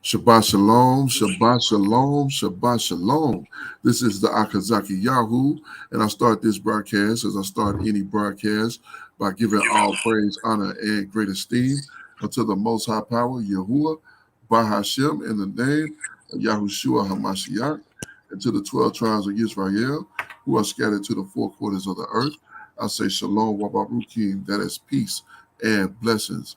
Shabbat shalom, Shabbat shalom, Shabbat shalom. This is the Akazaki Yahoo, and I start this broadcast as I start any broadcast by giving all praise, honor, and great esteem unto the Most High Power, Yahuwah, Bahashem, in the name of Yahushua Hamashiach, and to the 12 tribes of Israel who are scattered to the four quarters of the earth. I say shalom, wabarukim, that is peace and blessings.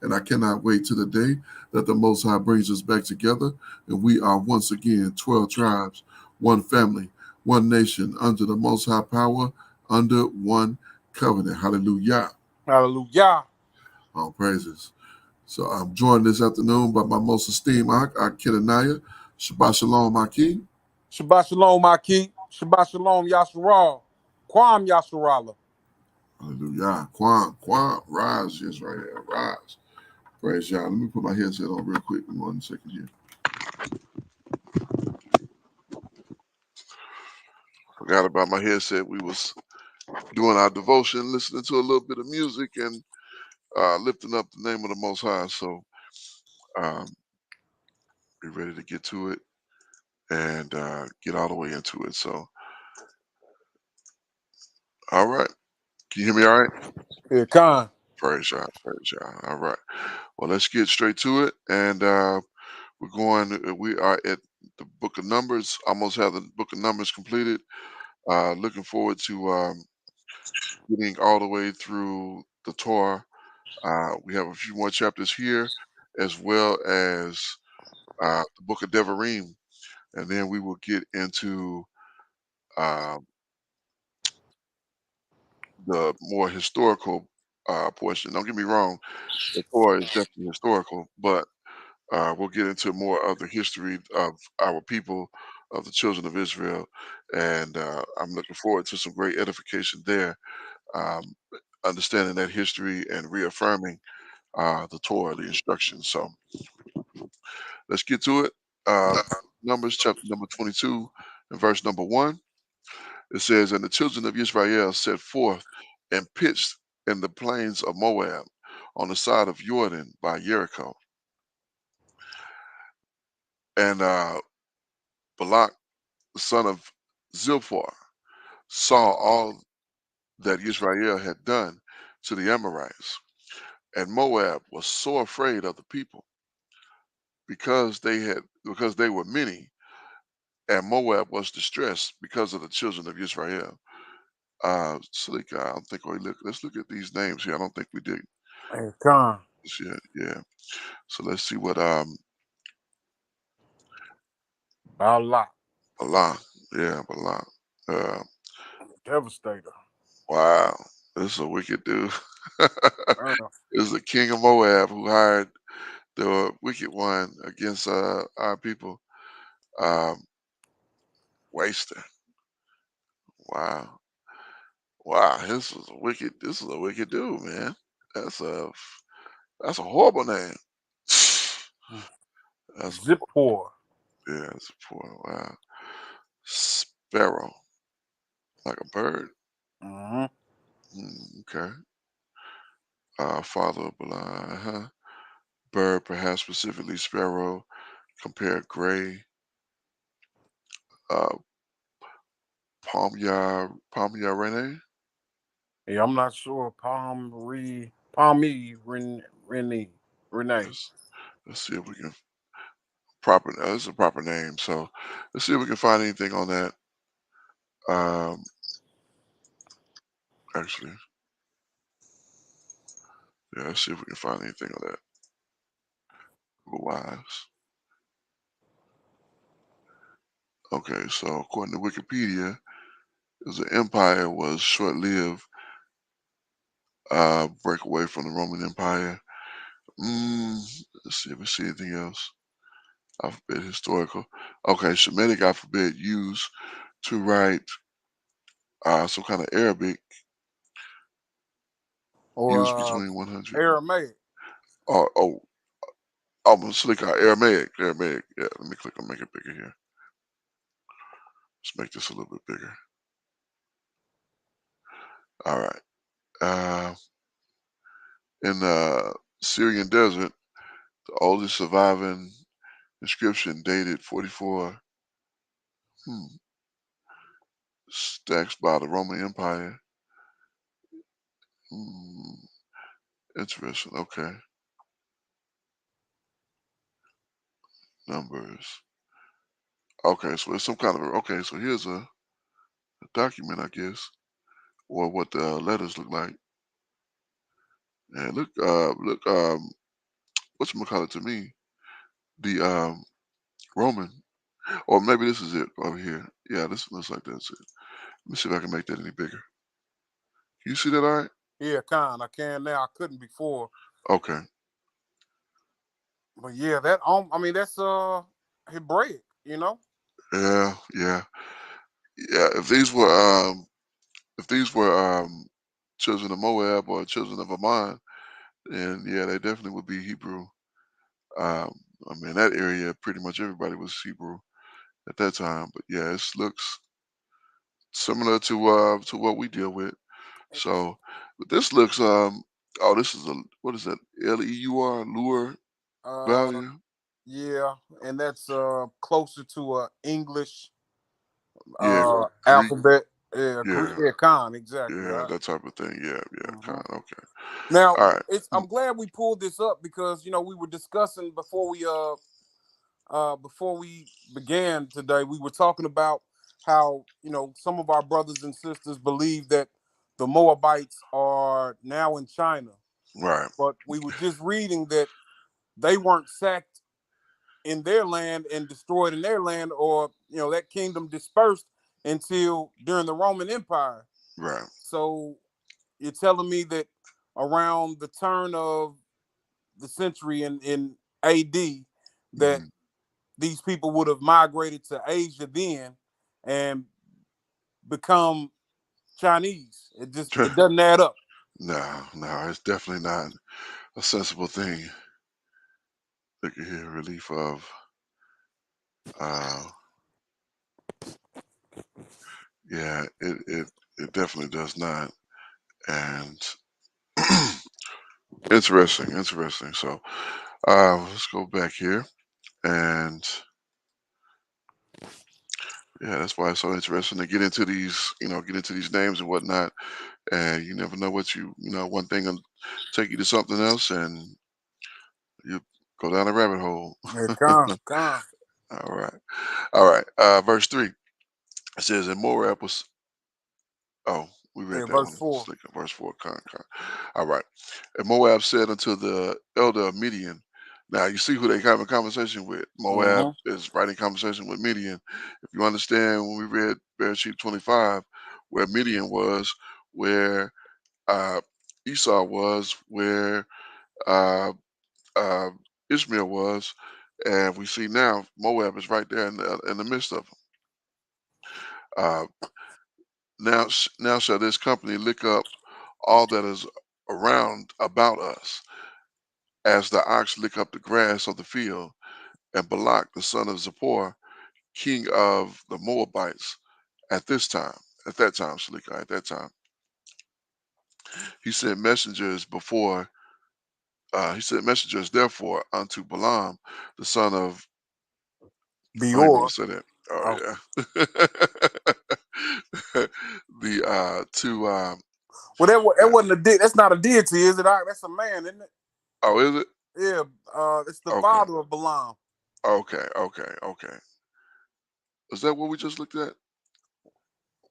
And I cannot wait to the day that the Most High brings us back together, and we are once again 12 tribes, one family, one nation, under the Most High power, under one covenant. Hallelujah. Hallelujah. All praises. So I'm joined this afternoon by my most esteemed Kenaniah. Shabbat shalom, Aki. Shabbat shalom, Maki. Shabbat shalom, Yasharal. Kwam Yasharala. Hallelujah. Quan, rise, yes, right here, rise. Praise y'all. Let me put my headset on real quick in 1 second here. Forgot about my headset. We was doing our devotion, listening to a little bit of music, and lifting up the name of the Most High. So be ready to get to it and get all the way into it. So, all right. Can you hear me all right? Here, Khan. Praise y'all. Praise y'all. All right. Well, let's get straight to it. And we are at the book of Numbers, almost have the book of Numbers completed. Looking forward to getting all the way through the Torah. We have a few more chapters here, as well as the book of Devarim, and then we will get into the more historical portion. Don't get me wrong, the Torah is definitely historical, but we'll get into more of the history of our people, of the children of Israel, and I'm looking forward to some great edification there, um, understanding that history and reaffirming the Torah, the instructions. So let's get to it. Numbers chapter number 22 and verse number 1. It says, "And the children of Israel set forth and pitched in the plains of Moab on the side of Jordan by Jericho. And Balak, the son of Zilphar, saw all that Israel had done to the Amorites. And Moab was so afraid of the people because they were many, and Moab was distressed because of the children of Israel." Salika, I don't think let's look at these names here. I don't think we did Here, Khan. this yet. Yeah. So let's see what Balak. Balak. Yeah, Balak. Uh, Devastator. wow. This is a wicked dude. Uh, This is the king of Moab who hired the wicked one against our people. Um, Waster. Wow. Wow. This is a wicked dude, man. That's a that's a horrible name. That's Zippor. yeah, it's a poor wow. Sparrow. Like a bird. Mm-hmm. Okay. Father of Belial. Bird, perhaps specifically sparrow. Compare gray. Uh, Palmia Rene. Yeah, I'm not sure. Renee. Renee. Let's, let's see if we can proper. This is a proper name. So let's see if we can find anything on that. Um, actually, yeah. Let's see if we can find anything on that. Google Wise. Okay. So according to Wikipedia, the empire was short-lived. Break away from the Roman Empire. Let's see if we see anything else. Alphabet historical. Okay, Shemitic alphabet used to write some kind of Arabic Or used between 100. Aramaic. Oh, oh, almost like Aramaic. Aramaic. Yeah, let me click on make it bigger here. Let's make this a little bit bigger. All right. In the Syrian desert, the oldest surviving Inscription dated 44 stacks by the Roman Empire. Hmm, interesting. Okay. Numbers. Okay, so it's some kind of okay. So here's a document, I guess, or what the letters look like. And look, whatchamacallit to me, the Roman, or maybe this is it over here. Yeah, this looks like that's it. Let me see if I can make that any bigger. Can you see that all right? Yeah, I can now. I couldn't before. Okay. But yeah, I mean that's Hebraic, you know? Yeah, yeah, yeah. If these were children of Moab or children of Ammon, then yeah, they definitely would be Hebrew. Um, I mean, that area, pretty much everybody was Hebrew at that time. But yeah, it looks similar to what we deal with. So, but this looks oh, this is a what is that? Leur lure Uh value? yeah, and that's closer to English Yeah, Greek. alphabet. Yeah, Greek, Yeah, yeah, exactly. yeah, that type of thing. Yeah, yeah, Mhm. kind. Okay. Now, All right. I'm glad we pulled this up because we were discussing before we began today. We were talking about how some of our brothers and sisters believe that the Moabites are now in China, Right. but we were just reading that they weren't sacked in their land and destroyed in their land, or that kingdom dispersed until during the Roman Empire. Right. So you're telling me that around the turn of the century in AD, that Mhm. these people would have migrated to Asia then and become Chinese. It doesn't add up. No, no, it's definitely not a sensible thing. Look at here, relief of uh yeah, it definitely does not. And interesting, interesting. So let's go back here and yeah, that's why it's so interesting to get into these, get into these names and whatnot. And you never know what one thing will take you to something else and you go down a rabbit hole. Yeah, con. All right. All right. Verse 3. It says, and Moab was oh, we read Yeah, that verse one. 4. Verse 4. All right. And Moab said unto the elder of Midian. Now you see who they have a conversation with. Moab Mm-hmm. is writing conversation with Midian. If you understand when we read Bereshit 25, where Midian was, where uh, Esau was, where uh, uh, Ishmael was, and we see now Moab is right there in the midst of them. Uh, now shall this company lick up all that is around about us, as the ox lick up the grass of the field. And Balak the son of Zippor, king of the Moabites, at that time, Salika, at that time, he sent messengers before. He sent messengers therefore unto Balaam, the son of. I didn't mean Beor. to say that. Oh Oh, yeah. The to well, that uh, wasn't a that's not a deity, is it? That's a man, isn't it? oh, is it? Yeah. It's the Okay. father of Balaam. Okay. Okay. Okay. Is that what we just looked at?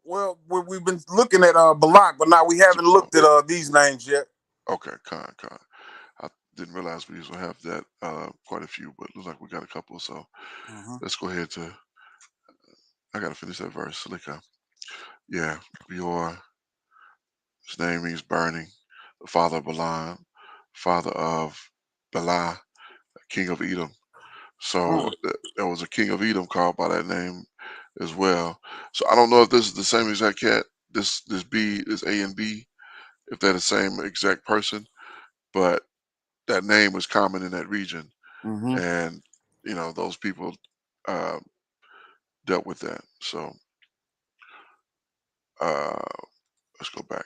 Well, we've been looking at Balak, but now we haven't Zipporah. looked at these names yet. Okay, con. I didn't realize we used to have that quite a few, but looks like we got a couple. So Mm-hmm. let's go ahead to. I gotta finish that verse. Salika. Yeah, Beor. His name means burning. The father of Balaam, father of Bela, king of Edom. So there was a king of Edom called by that name as well. So I don't know if this is the same exact cat. This B is A and B. If they're the same exact person, but that name was common in that region, Mm-hmm. and those people uh, dealt with that. So uh, let's go back.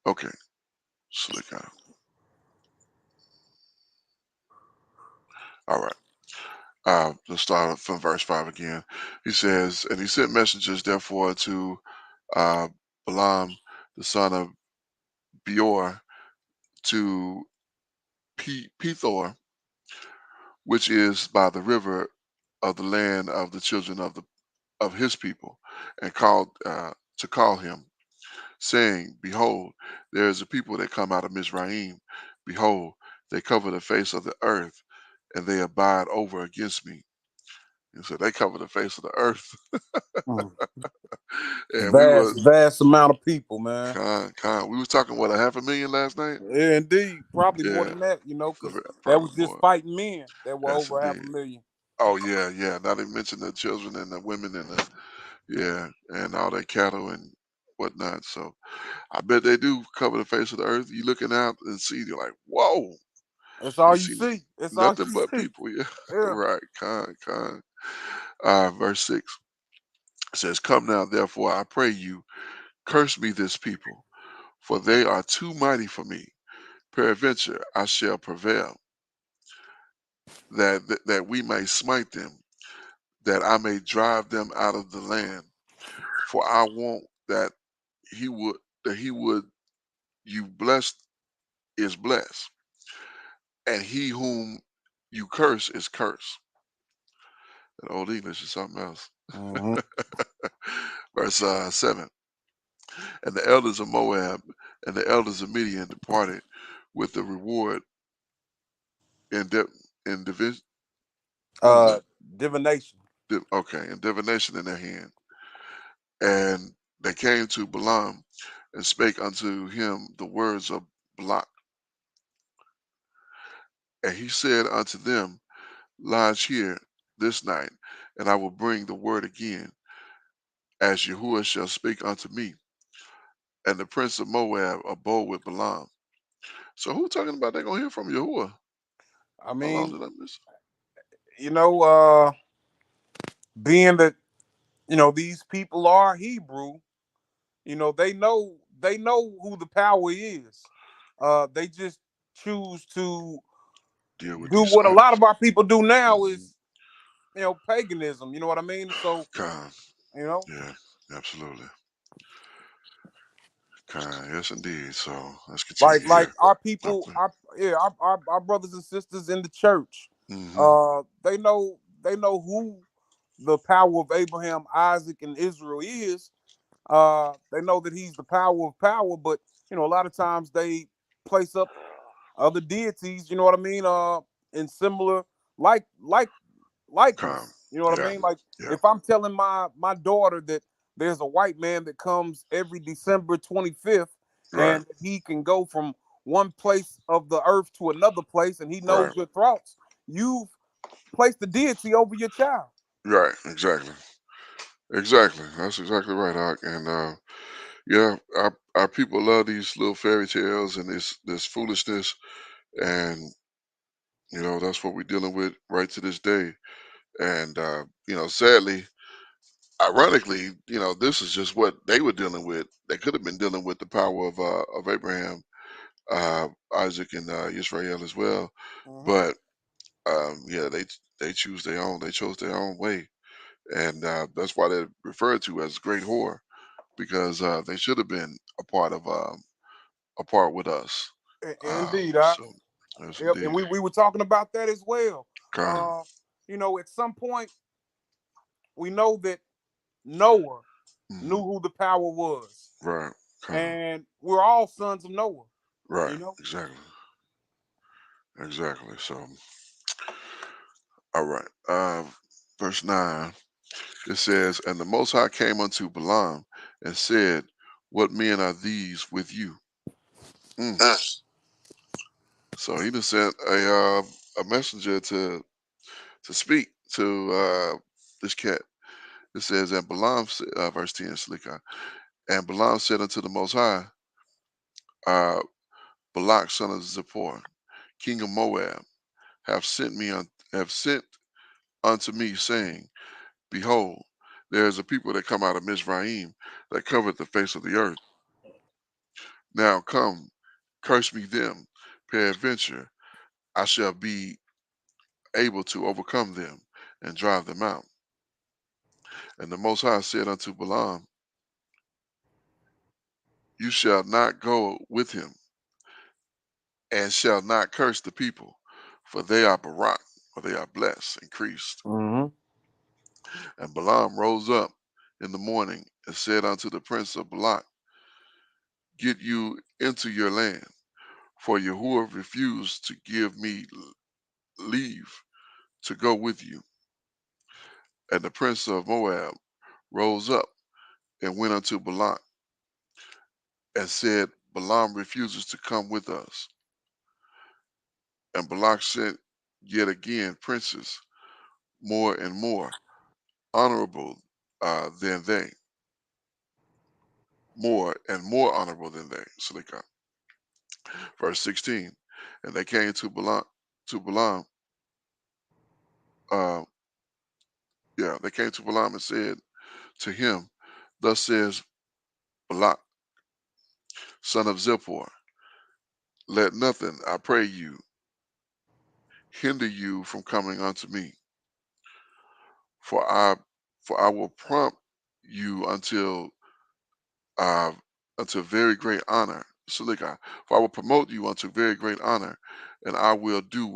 Okay, Slick. All right. Let's start from verse 5 again. He says, and he sent messengers, therefore, to uh, Balaam, the son of Beor, to Pethor, which is by the river of the land of the children of his people, and called to call him, saying, Behold, there is a people that come out of Mizraim. Behold, they cover the face of the earth, and they abide over against me. And so they cover the face of the earth, Mm. and we were Vast amount of people, man. we was talking what, a half a million last night. Yeah, indeed, probably more Yeah, than that. You know, because that probably was just more. fighting men that were Yes, over half a indeed. million. Oh yeah, yeah. Not even mention the children and the women and the yeah, and all that cattle and whatnot. So I bet they do cover the face of the earth. You looking out and see, you're like, whoa, That's you all you see see. That's all nothing you but see. people. Yeah, Yeah. right. Con. Verse 6 says, Come now, therefore, I pray you, curse me this people, for they are too mighty for me. Peradventure I shall prevail, that we may smite them, that I may drive them out of the land. For I want he would that he would you blessed is blessed, and he whom you curse is cursed. That old English is something else. Hmm. Verse 7. And the elders of Moab and the elders of Midian departed with the reward in division. What is Uh, that? Divination. Okay, in divination in their hand. And they came to Balaam and spake unto him the words of Balak. And he said unto them, Lodge here this night, and I will bring the word again, as Yahuwah shall speak unto me. And the prince of Moab abode with Balaam. So who talking about they gonna hear from Yahuwah? I How long mean, did I miss? you know, being that these people are Hebrew, they know who the power is. They just choose to Deal with do these what a lot scribes. of our people do now Mm-hmm. is paganism. You know what I mean? So Con. you know, Yeah, absolutely. Con. Yes, indeed. So let's like continue like here. our people, Okay. our brothers and sisters in the church, Mm-hmm. they know who the power of Abraham, Isaac, and Israel is. They know that he's the power of power, but a lot of times they place up other deities. You know what I mean? In similar like Con. likeness. You know what I Yeah. mean? Like Yeah. if I'm telling my daughter that there's a white man that comes every December 25th, Right. and he can go from one place of the earth to another place, and he knows Right. your thoughts, you've placed the deity over your child. Right. Exactly. Exactly. That's exactly right, Doc. And yeah, our people love these little fairy tales and this foolishness, and that's what we're dealing with right to this day. And sadly, ironically, this is just what they were dealing with. They could have been dealing with the power of Abraham, Isaac, and Israel as well. Mhm. But yeah, they choose their own. They chose their own way, and that's why they're referred to as great whore, because they should have been a part with us. Indeed, So yes, yep, and indeed. we were talking about that as well. Con. Uh, at some point we know that Noah knew Hmm. who the power was, Right. Con. and we're all sons of Noah. Right. You know, Exactly. Exactly. So, all right. Verse 9, it says, And the Most High came unto Balaam and said, What men are these with you? Mm. So he just sent a messenger to speak to this cat. It says, And Balaam, verse 10, Slikah, and Balaam said unto the Most High, uh, Balak, son of Zippor, king of Moab, have sent unto me, saying, Behold, there is a people that come out of Mizraim that covered the face of the earth. Now come, curse me them. Peradventure, I shall be able to overcome them and drive them out. And the Most High said unto Balaam, You shall not go with him, and shall not curse the people, for they are Barak, or they are blessed, increased. Mm-hmm. And Balaam rose up in the morning and said unto the prince of Balak, Get you into your land, for Yahuwah refused to give me leave to go with you. And the prince of Moab rose up and went unto Balak and said, Balaam refuses to come with us. And Balak sent yet again princes more and more honorable than they, more and more honorable than they. Salikah. Verse 16. And they came to Balaam, uh, they came to Balaam and said to him, Thus says Balak, son of Zippor, let nothing, I pray you, hinder you from coming unto me, for I for I will prompt you uh unto very great honor. Salikah, for I will promote you unto very great honor, and I will do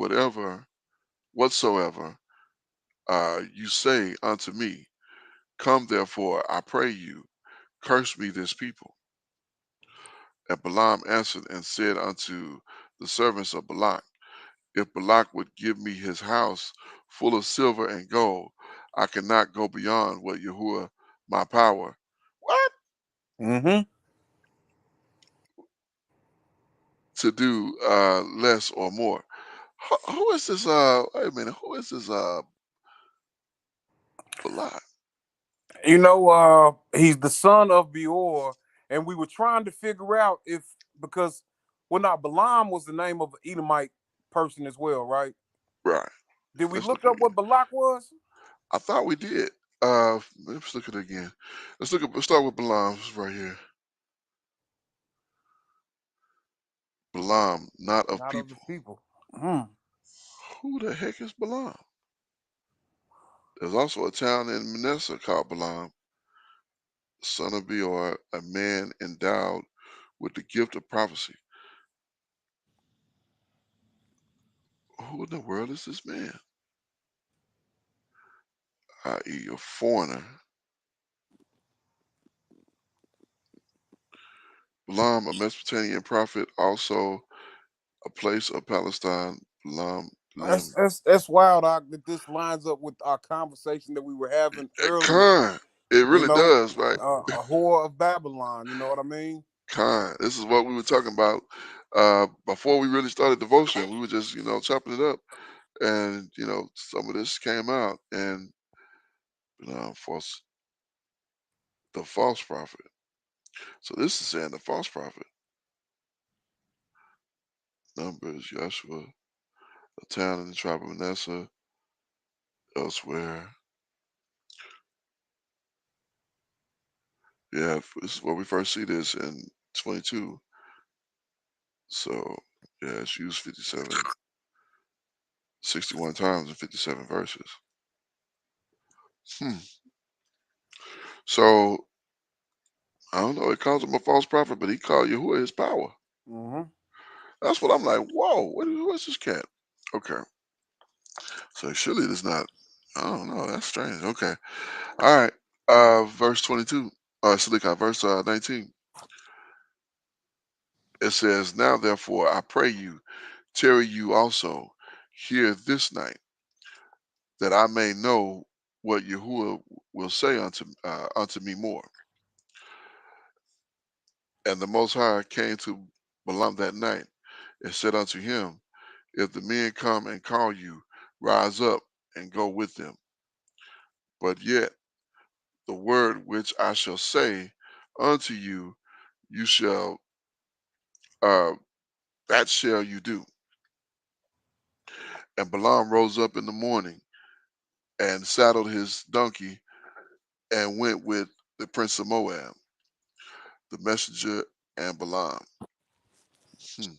whatsoever you say unto me. Come therefore, I pray you, curse me this people. And Balaam answered and said unto the servants of Balak, If Balak would give me his house full of silver and gold, I cannot go beyond what Yahuwah my power. What? Mm-hmm. To do less or more. Who is this? Wait a minute. Who is this? Balak. He's the son of Beor, and we were trying to figure out because not Balaam was the name of an Edomite person as well, right? Right. Did we Let's look look at up it what again. Balak was? I thought we did. Let's look at it again. Let's start with Balaam right here. Balaam, not of Not of the people. people. Hmm. Who the heck is Balaam? There's also a town in Manasseh called Balaam, son of Beor, a man endowed with the gift of prophecy. Who in the world is this man? I.e., a foreigner. Balaam, a Mesopotamian prophet, also a place of Palestine. Balaam, That's Balaam. that's that's wild, that this lines up with our conversation that we were having earlier. Khan. It You really know, does, right? a whore of Babylon. You know what I mean? Khan. This is what we were talking about before we really started devotion. We were just, chopping it up, and some of this came out, and false, the false prophet. So this is saying the false prophet. Numbers, Joshua, a town in the tribe of Manasseh, elsewhere. Yeah, this is where we first see this in 22. So, yeah, it's used 61 times in 57 verses. Hmm. So, I don't know. It calls him a false prophet, but he called Yahuwah his power. Mm-hmm. That's what I'm like. Whoa, what's this cat? Okay. So surely it's not. I don't know. That's strange. Okay. All right. Verse 22. Silicon, verse 19. It says, Now therefore I pray you, tarry you also here this night, that I may know what Yahuwah will say unto me more. And the Most High came to Balaam that night and said unto him, If the men come and call you, rise up and go with them. But yet the word which I shall say unto you, you shall uh, that shall you do. And Balaam rose up in the morning and saddled his donkey and went with the prince of Moab, the messenger, and Balaam. Hmm.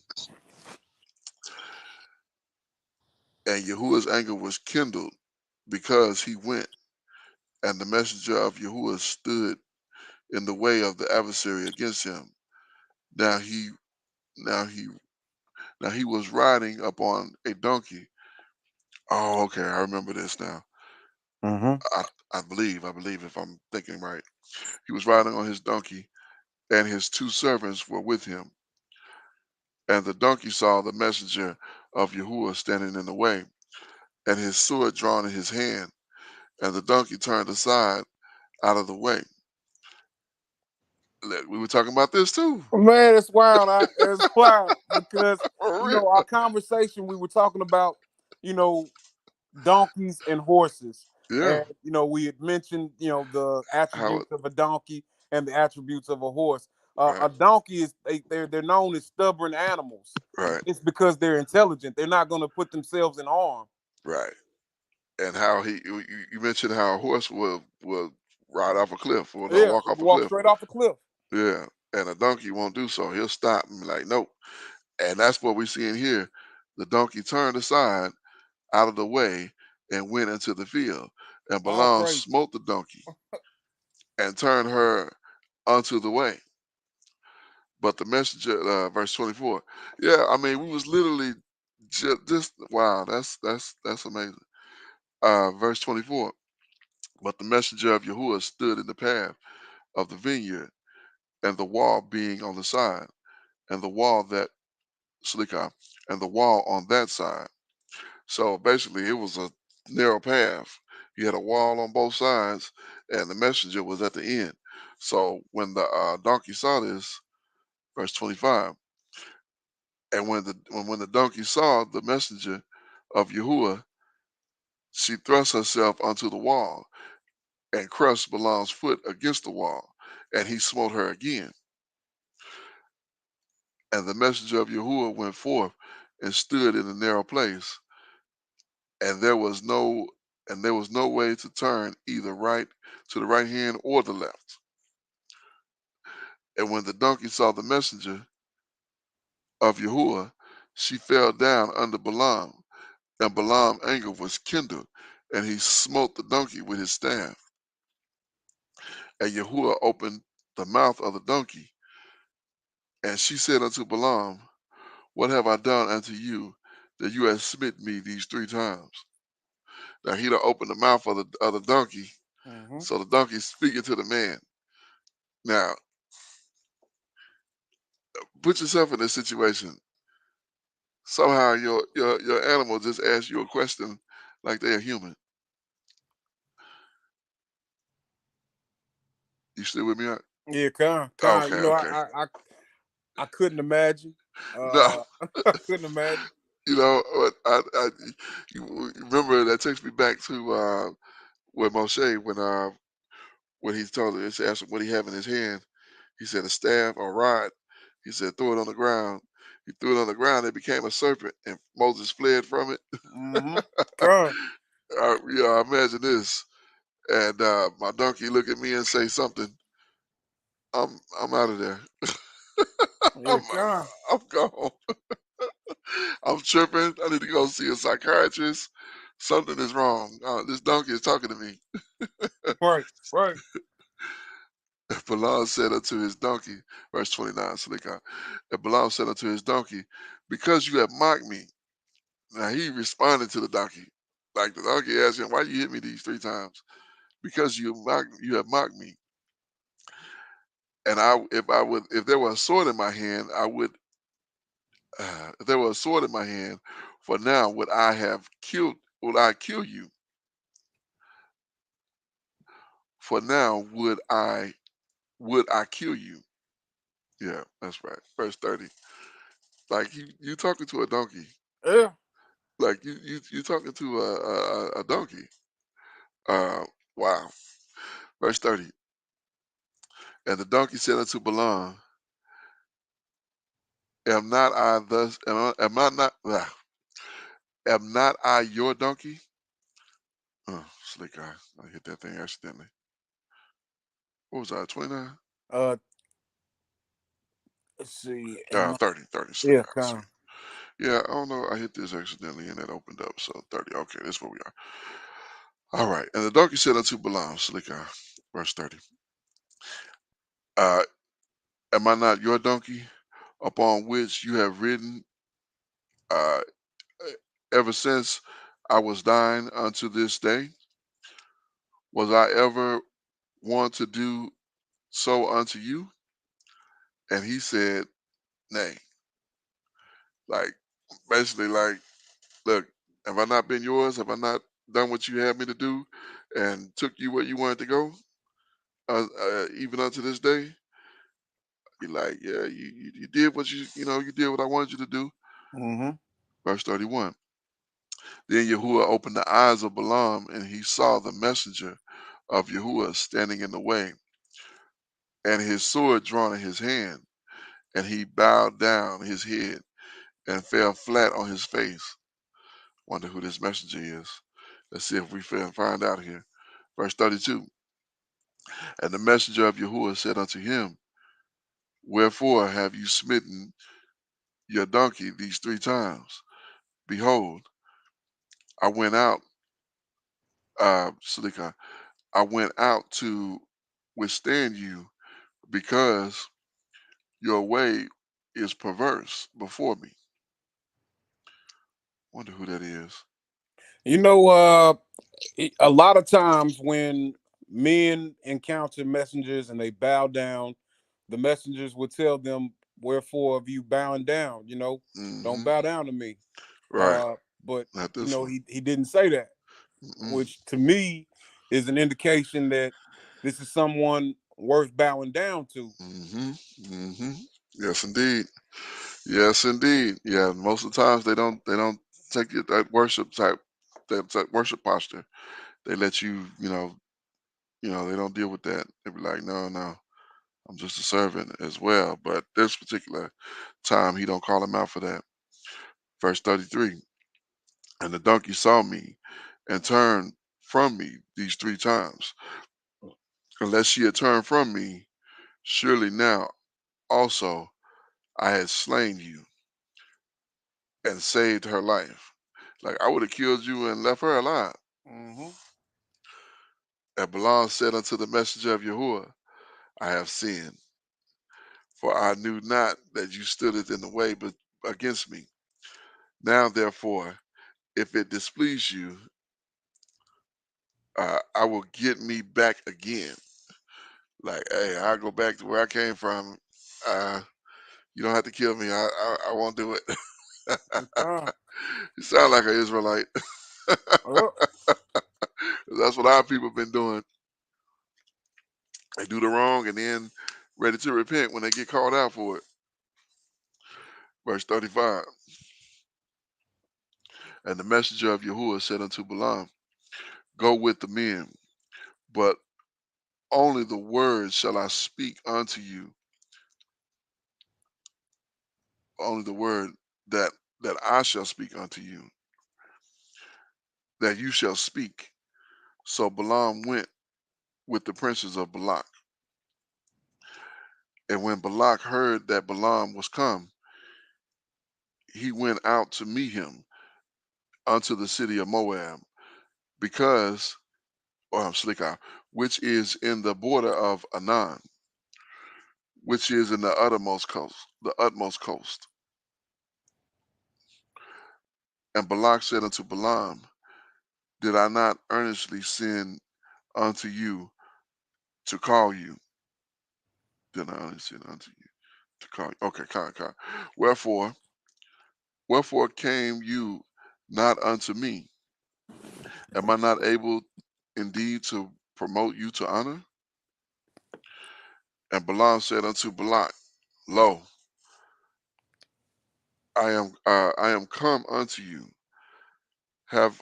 And Yahuwah's anger was kindled because he went, and the messenger of Yahuwah stood in the way of the adversary against him. Now he now he now he was riding upon a donkey. Oh, okay, I remember this now. Mm-hmm. I believe if I'm thinking right. He was riding on his donkey, and his two servants were with him. And the donkey saw the messenger of Yahuwah standing in the way, and his sword drawn in his hand. And the donkey turned aside out of the way. We were talking about this too. Man, it's wild. It's wild because For real. our conversation we were talking about, you know, donkeys and horses, Yeah. and we had mentioned the How attributes of a donkey and the attributes of a horse. right, A donkey is they're known as stubborn animals. right, It's because they're intelligent. They're not going to put themselves in harm. right. And how you mentioned how a horse will ride off a cliff or no Yeah, walk you off a walk cliff. straight off a cliff. Yeah. And a donkey won't do so. He'll stop and be like, nope. And that's what we see in here. The donkey turned aside out of the way and went into the field. And All Balaam praise. smote the donkey and turned her unto the way. But the messenger, verse 24. Yeah, I mean, we was literally just wow, that's amazing. Verse 24. But the messenger of Yahuwah stood in the path of the vineyard, and the wall being on the side, and the wall that Slikah, and the wall on that side. So basically, it was a narrow path. You had a wall on both sides, and the messenger was at the end. So when the donkey saw this, verse 25, and when the donkey saw the messenger of Yahuwah, she thrust herself onto the wall and crushed Balaam's foot against the wall, and he smote her again. And the messenger of Yahuwah went forth and stood in a narrow place, and there was no way to turn either right to the right hand or the left. And when the donkey saw the messenger of Yahuwah, she fell down under Balaam, and Balaam's anger was kindled, and he smote the donkey with his staff. And Yahuwah opened the mouth of the donkey, and she said unto Balaam, what have I done unto you, that you have smitten me these 3 times? Now he done opened the mouth of the donkey, Mm-hmm. so the donkey's speaking to the man. Now, put yourself in this situation. Somehow your animal just asked you a question like they're human. You still with me? Yeah, kind. Okay, okay. I couldn't imagine. No, I couldn't imagine. you know what? You remember that takes me back to when Moshe when he told her, he asked him what he had in his hand. He said a staff or rod. He said throw it on the ground. He threw it on the ground. It became a serpent, and Moses fled from it. Mm-hmm. Kind. I imagine this. And my donkey look at me and say something. I'm out of there. Yeah, I'm kind. I'm gone. I'm tripping. I need to go see a psychiatrist. Something is wrong. This donkey is talking to me. Right. Right. Balaam said unto his donkey, verse 29, Salikah, and Balaam said unto his donkey, because you have mocked me. Now he responded to the donkey. Like the donkey asked him, why you hit me these 3 times? Because you have mocked me. And if there were a sword in my hand, if there were a sword in my hand, for now would I kill you? For now would I kill you? Yeah, that's right. Verse 30. Like you talking to a donkey. Yeah. Like you talking to a donkey. Uh wow. Verse 30. And the donkey said unto Balaam, am not I your donkey? Oh, slick guy. I hit that thing accidentally. What was I, 29? Uh, let's see. Am I? 30, slick Yeah, guy. kind. Yeah, I don't know. I hit this accidentally and it opened up. So 30. Okay, that's where we are. All right. And the donkey said unto Balaam, Slikah, verse 30. Uh, am I not your donkey upon which you have ridden uh, ever since I was dying unto this day? Was I ever want to do so unto you? And he said, nay. Like, basically, like, look, have I not been yours? Have I not done what you had me to do and took you where you wanted to go? Even unto this day? Be like, yeah, you did what you did what I wanted you to do. Mm-hmm. Verse 31. Then Yahuwah opened the eyes of Balaam, and he saw the messenger of Yahuwah standing in the way, and his sword drawn in his hand, and he bowed down his head and fell flat on his face. Wonder who this messenger is. Let's see if we can find out here. Verse 32. And the messenger of Yahuwah said unto him, wherefore have you smitten your donkey these 3 times? Behold, I went out, Salika, I went out to withstand you because your way is perverse before me. Wonder who that is. You know, a lot of times when men encounter messengers and they bow down, the messengers would tell them, "Wherefore of you bowing down? You know, don't Hmm. bow down to me." Right. But Not you this know, one. he didn't say that, Mm-mm. which to me is an indication that this is someone worth bowing down to. Hmm. Hmm. Yes, indeed. Yes, indeed. Yeah. Most of the times they don't take it that worship type, that worship posture. They let they don't deal with that. They be like, no, no, I'm just a servant as well. But this particular time, he don't call him out for that. Verse 33. And the donkey saw me and turned from me these 3 times. Unless she had turned from me, surely now also I had slain you and saved her life. Like I would have killed you and left her alive. Mm-hmm. And Balaam said unto the messenger of Yahuwah, I have sinned, for I knew not that you stood it in the way but against me. Now therefore, if it displease you, I will get me back again. Like, hey, I'll go back to where I came from. Uh, you don't have to kill me. I won't do it. Uh, You sound like an Israelite. oh, That's what our people been doing. They do the wrong and then ready to repent when they get called out for it. Verse 35. And the messenger of Yahuwah said unto Balaam, go with the men, but only the words shall I speak unto you, only the word that I shall speak unto you, that you shall speak. So Balaam went with the princes of Balak. And when Balak heard that Balaam was come, he went out to meet him unto the city of Moab, because, Slikah, which is in the border of Anan, which is in the utmost coast. And Balak said unto Balaam, did I not earnestly send unto you to call you? Did I earnestly send unto you to call you? Okay, kind. Wherefore, wherefore came you not unto me? Am I not able indeed to promote you to honor? And Balaam said unto Balak, lo, I am come unto you. Have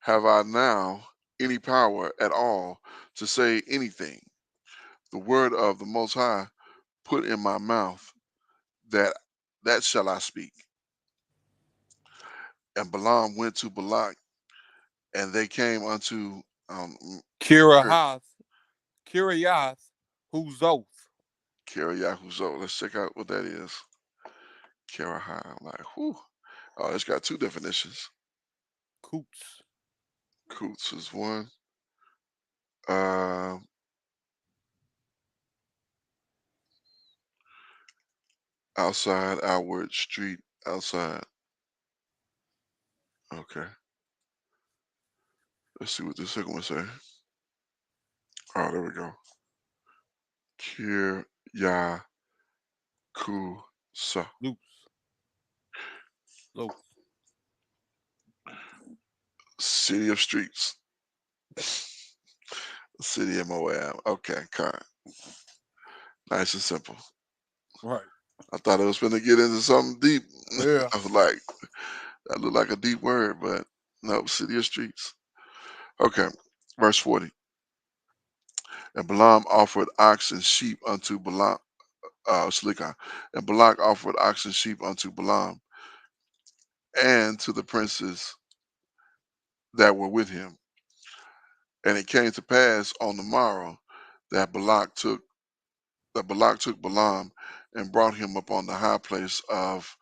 have I now any power at all to say anything? The word of the Most High put in my mouth, that shall I speak. And Balaam went to Balak, and they came unto Kirahath, Kiriath, Huzoth. Kiriahuzo. Let's check out what that is. Karahi. I'm like, whew. Oh, it's got two definitions. Coots. Coots is one. Uh, outside, outward, street, outside. Okay. Let's see what the second one say. Oh, there we go. Kir Ya Ku Sa. Loops. Lopes. City of streets. City of Moab. Okay, kind. Nice and simple. Right. I thought it was going to get into something deep. Yeah. I was like, that looked like a deep word, but no, city of streets. Okay, verse 40. And Balaam offered ox and sheep unto Balaam, Slikah. And Balak offered ox and sheep unto Balaam and to the princes that were with him. And it came to pass on the morrow that Balak took Balaam and brought him upon the high place of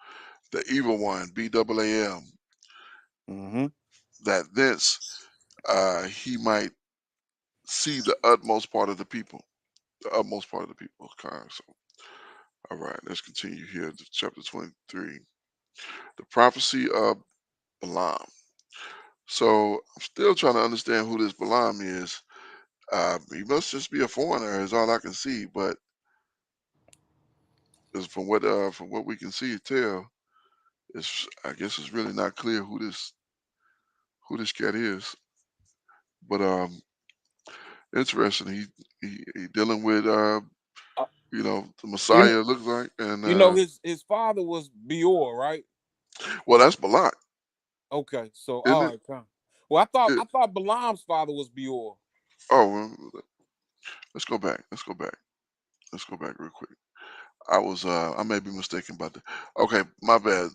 the evil one, BAAM, Mm-hmm. that thence he might see the utmost part of the people. The utmost part of the people. Okay, so, all right, let's continue here to chapter 23. The prophecy of Balaam. So I'm still trying to understand who this Balaam is. He must just be a foreigner, is all I can see. But from what we can see, tell, I guess it's really not clear who this cat is. But interesting. He dealing with Uh, the you Messiah looks like, and you know his father was Beor, right? well, that's Balak, Okay. So isn't all it? right, come. Well, it I thought Balaam's father was Beor. oh, well, let's go back. Let's go back. Let's go back real quick. I may be mistaken about that. Okay, my bad.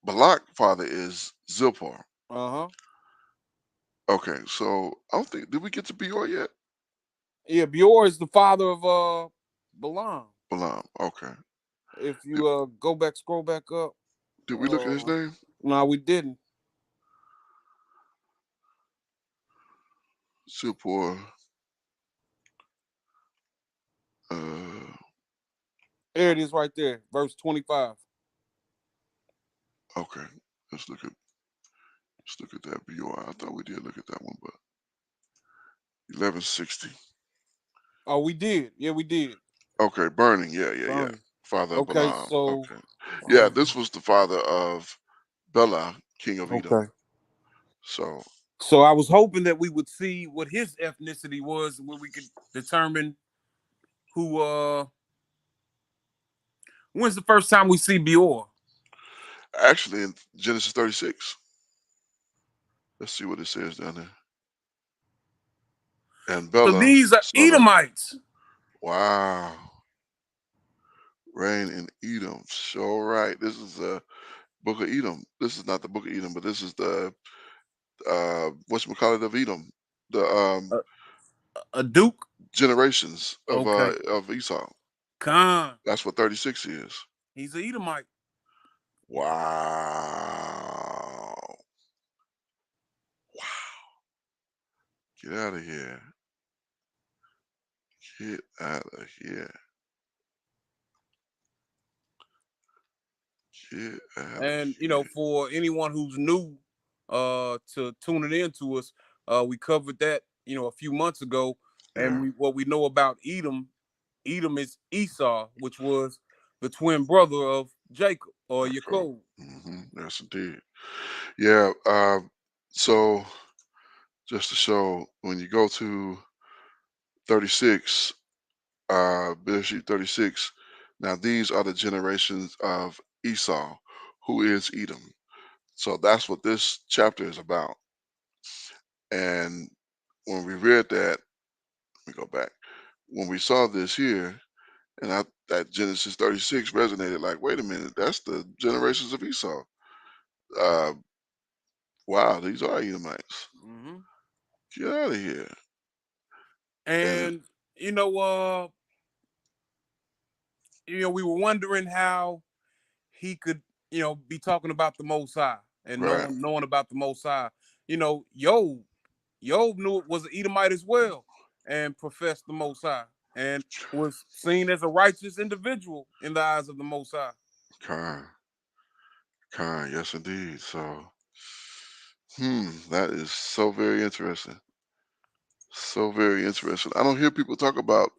Balak father is Zilpar. Uh-huh. Okay, so I don't think did we get to Beor yet? Yeah, Beor is the father of Balaam. Balaam. Okay. If Did, you go back, scroll back up. did we look at his name? No, we didn't. Zilpar. Uh, There it is right there, verse 25. okay. Let's look at that Beor. I thought we did look at that one, but 1160. Oh, we did. Yeah, we did. Okay, burning. Yeah, yeah, yeah. Burning. Father of Okay, Balaam. so Okay. Yeah, um, this was the father of Bela, king of Edom. okay. So So I was hoping that we would see what his ethnicity was, where we could determine who when's the first time we see Beor? actually in Genesis 36, let's see what it says down there. And So Bela, these are son of Edomites. wow, reign in Edom. So right, this is the book of Edom. This is not the book of Edom, but this is the whatchamacallit of Edom, the A Duke? generations Okay. of Esau. Khan. That's what 36 is. He's an Edomite. Wow. Wow. Get out of here. Get out of here. Get out of And here. for anyone who's new to tuning in to us, we covered that, a few months ago. And Yeah, what we know about Edom is Esau, which was the twin brother of Jacob or Jacob. Jacob. Yes, indeed. Yeah. So just to show, when you go to 36, Bereshit 36, now these are the generations of Esau, who is Edom. So that's what this chapter is about. And when we read that, let me go back. When we saw this here, and that Genesis 36 resonated like, wait a minute, that's the generations of Esau. Uh, wow, these are Edomites. Mm-hmm. Get out of here. And And we were wondering how he could, be talking about the Most High and Right. knowing about the Most High. Job knew it was an Edomite as well and professed the Most High and was seen as a righteous individual in the eyes of the Most High. Kind, yes indeed. So, that is so very interesting. So very interesting. I don't hear people talk about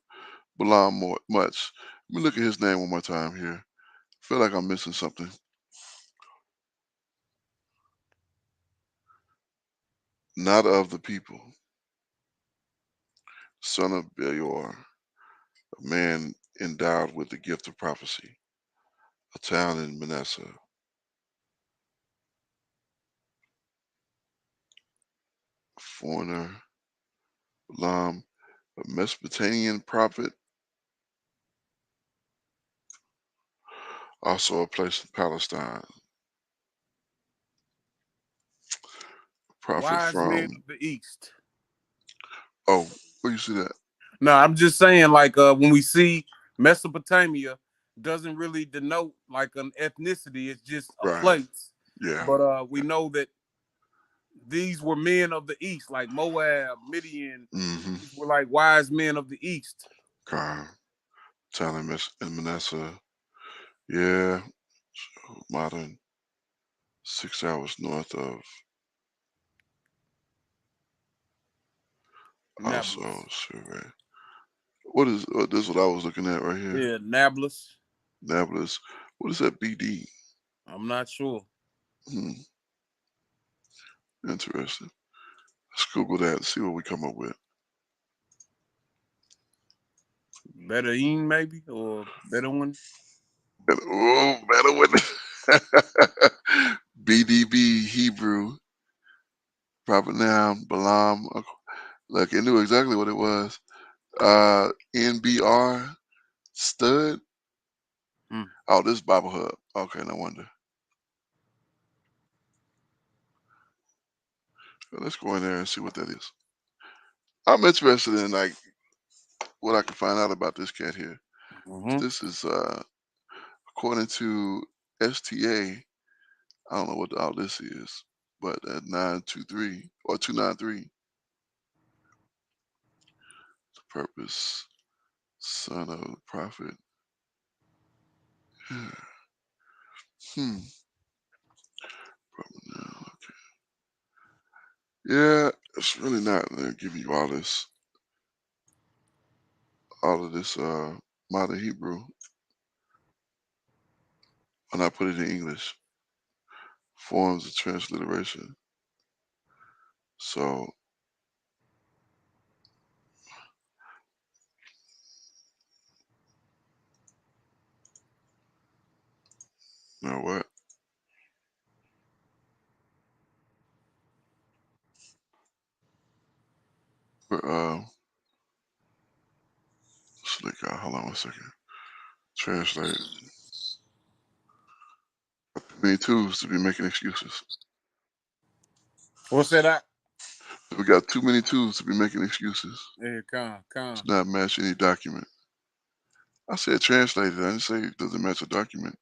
Balaam much. Let me look at his name one more time here. I feel like I'm missing something. Not of the people. Son of Beor, a man endowed with the gift of prophecy, a town in Manasseh. Foreigner, Balaam, a Mesopotamian prophet, also a place in Palestine. Prophet Wise men from, of the East. oh, where you see that? No, I'm just saying, like, when we see Mesopotamia, doesn't really denote like an ethnicity. It's just a Right. place. Yeah. But we know that these were men of the East, like Moab, Midian. Mm-hmm. These were like wise men of the East. Town in Manasseh. Yeah. Modern 6 hours north of also Nablus. survey. What is this? Is what I was looking at right here. Yeah, Nablus. Nablus. What is that? BD. I'm not sure. Hmm. Interesting. Let's Google that and see what we come up with. Bedouin, maybe, or Bedouin. Oh, better with BDB Hebrew. Proper noun. Balaam. Look, it knew exactly what it was. NBR. Stud. Hmm. Oh, this is Bible Hub. Okay, no wonder. Let's go in there and see what that is. I'm interested in like what I can find out about this cat here. Mm-hmm. This is according to STA. I don't know what all this is, but at 923 or 293, the purpose, son of the prophet. Hmm. Probably now. Yeah, it's really not giving you all of this modern Hebrew, and I put it in English forms of transliteration. So now what? Slick out. Hold on 1 second. Translate. Too many tools to be making excuses. What's that? We got too many tools to be making excuses. Yeah, To con. not match any document. I said translated. I didn't say it doesn't match a document.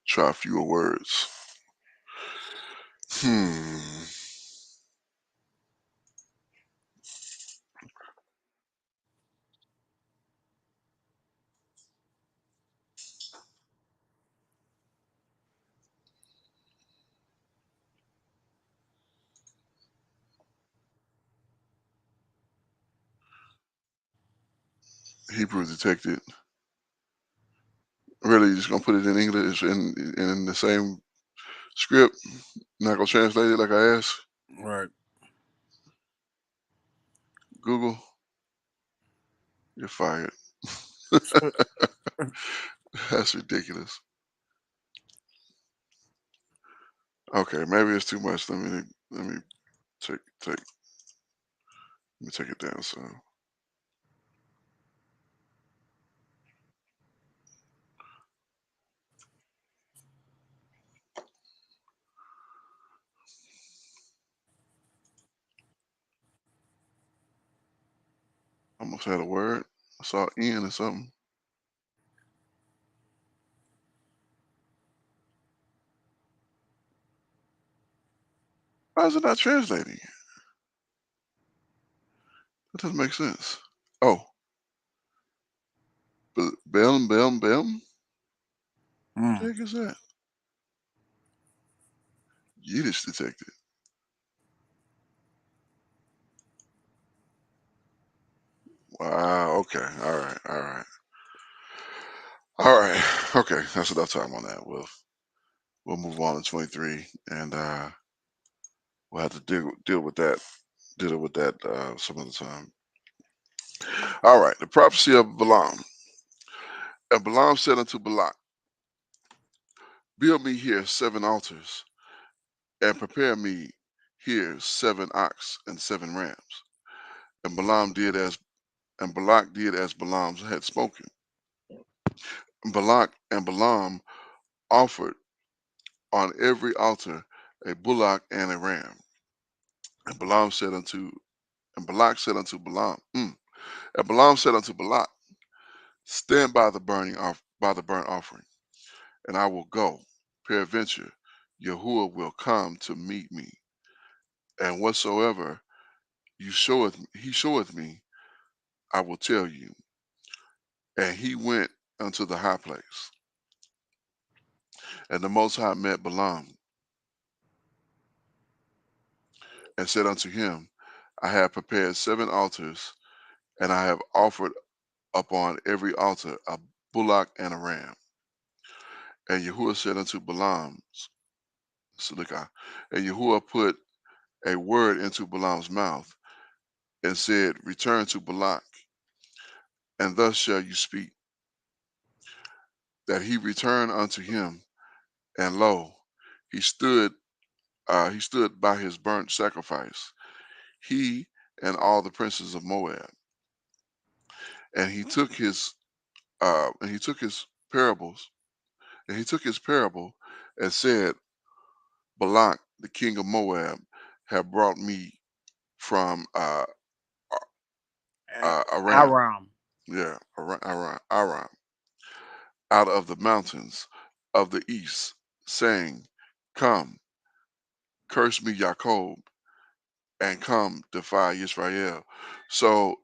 Try fewer words. Hebrew detected. Really, just gonna put it in English and in the same script. Not gonna translate it like I asked. Right. Google, you're fired. That's ridiculous. Okay, maybe it's too much. Let me take let me take it down. So Almost had a word. I saw N or something. Why is it not translating? That doesn't make sense. Oh, Bem. What the heck is that? Yiddish detected. Wow. Okay. All right. All right. All right. Okay. That's enough time on that. We'll move on to 23, and we'll have to deal with that some other time. All right. The prophecy of Balaam. And Balaam said unto Balak, build me here 7 altars, and prepare me here 7 ox and 7 rams. And Balak did as Balaam had spoken. Balak and Balaam offered on every altar a bullock and a ram. And Balak said unto Balaam, and Balaam said unto Balak, stand by the burnt offering, and I will go. Peradventure, Yahuwah will come to meet me, and whatsoever he showeth me, I will tell you. And he went unto the high place. And the Most High met Balaam, and said unto him, I have prepared 7 altars, and I have offered upon every altar a bullock and a ram. And Yahuwah said unto Balaam, Silicah, and Yahuwah put a word into Balaam's mouth, and said, return to Balak, and thus shall you speak. That he returned unto him, and lo, he stood by his burnt sacrifice, he and all the princes of Moab. And he took his parables, and he took his parable, and said, Balak, the king of Moab, have brought me from Aram, Aram. Aram, out of the mountains of the east, saying, come, curse me, Jacob, and come, defy Israel. So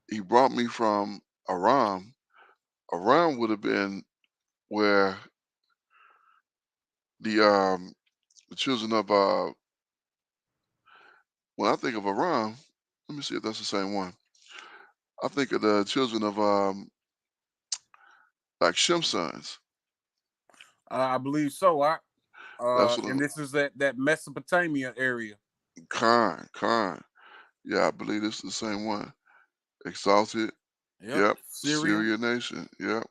he brought me from Aram. Aram would have been where the children of when I think of Aram, let me see if that's the same one. I think of the children of like Shem's sons. I believe so. That's what And this is that Mesopotamia area. Khan. Yeah, I believe this is the same one. Exalted. Yep. Yep. Syria. Syria nation. Yep.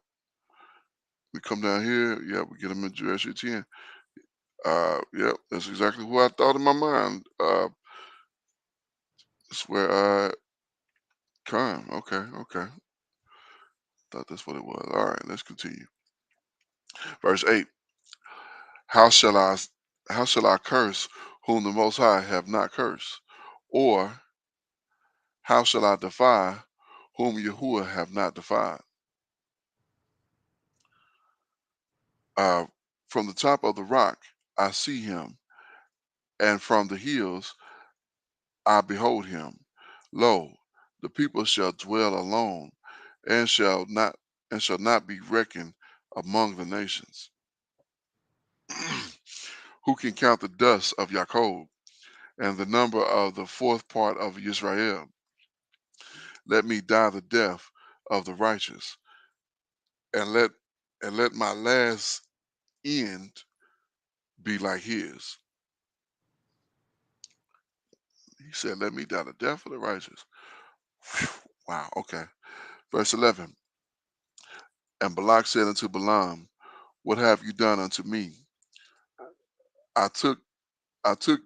We come down here. Yep. We get them in Joshua 10. Yep. That's exactly who I thought in my mind. It's where Khan. Okay. Okay. Thought that's what it was. All right. Let's continue. Verse 8. How shall I curse whom the Most High have not cursed? Or how shall I defy whom Yahuwah have not defied? Uh, from the top of the rock I see him, and from the hills I behold him. Lo, the people shall dwell alone, and shall not be reckoned among the nations. Who can count the dust of Jacob, and the number of the 4th part of Israel? Let me die the death of the righteous, and let my last end be like his. He said, let me die the death of the righteous. Whew, wow, okay. Verse 11. And Balak said unto Balaam, what have you done unto me? I took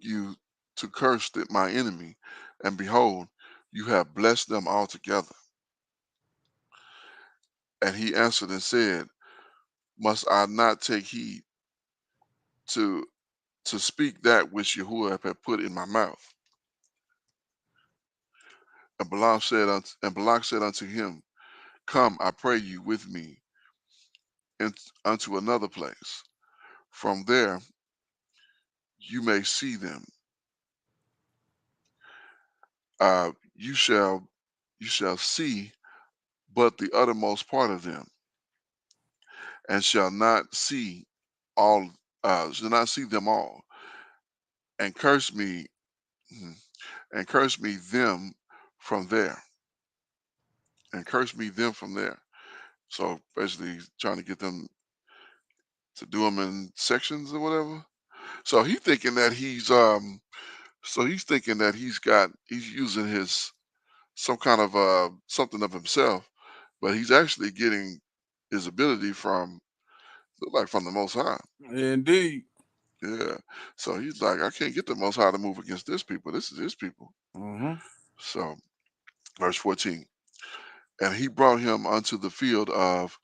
you to curse my enemy, and behold, you have blessed them altogether. And he answered and said, must I not take heed to speak that which Yahuwah had put in my mouth? And Balak said unto him, Come, I pray you, with me unto another place. From there you may see them. You shall see but the uttermost part of them, and shall not see them all, and curse me, mhm, and curse me them from there, and curse me them from there. So basically, he's trying to get them to do them in sections or whatever. So he's thinking that he's using his some kind of something of himself, but he's actually getting his ability from look like from the Most High. Indeed. Yeah. So he's like, I can't get the Most High to move against this people. This is his people. Mm-hmm. So verse 14, and he brought him unto the field of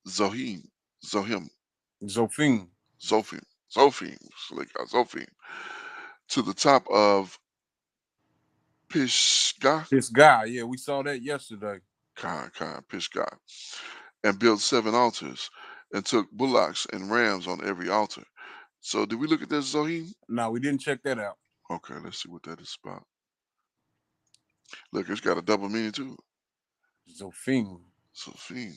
Zohim, Zohim, Zophim. Zophim, Zophim, Zophim, to the top of Pisgah, This guy, yeah, we saw that yesterday. Pisgah, and built 7 altars, and took bullocks and rams on every altar. So did we look at this, Zohim? No, we didn't check that out. Okay, let's see what that is about. Look, it's got a double meaning too. Zophim. Zophim,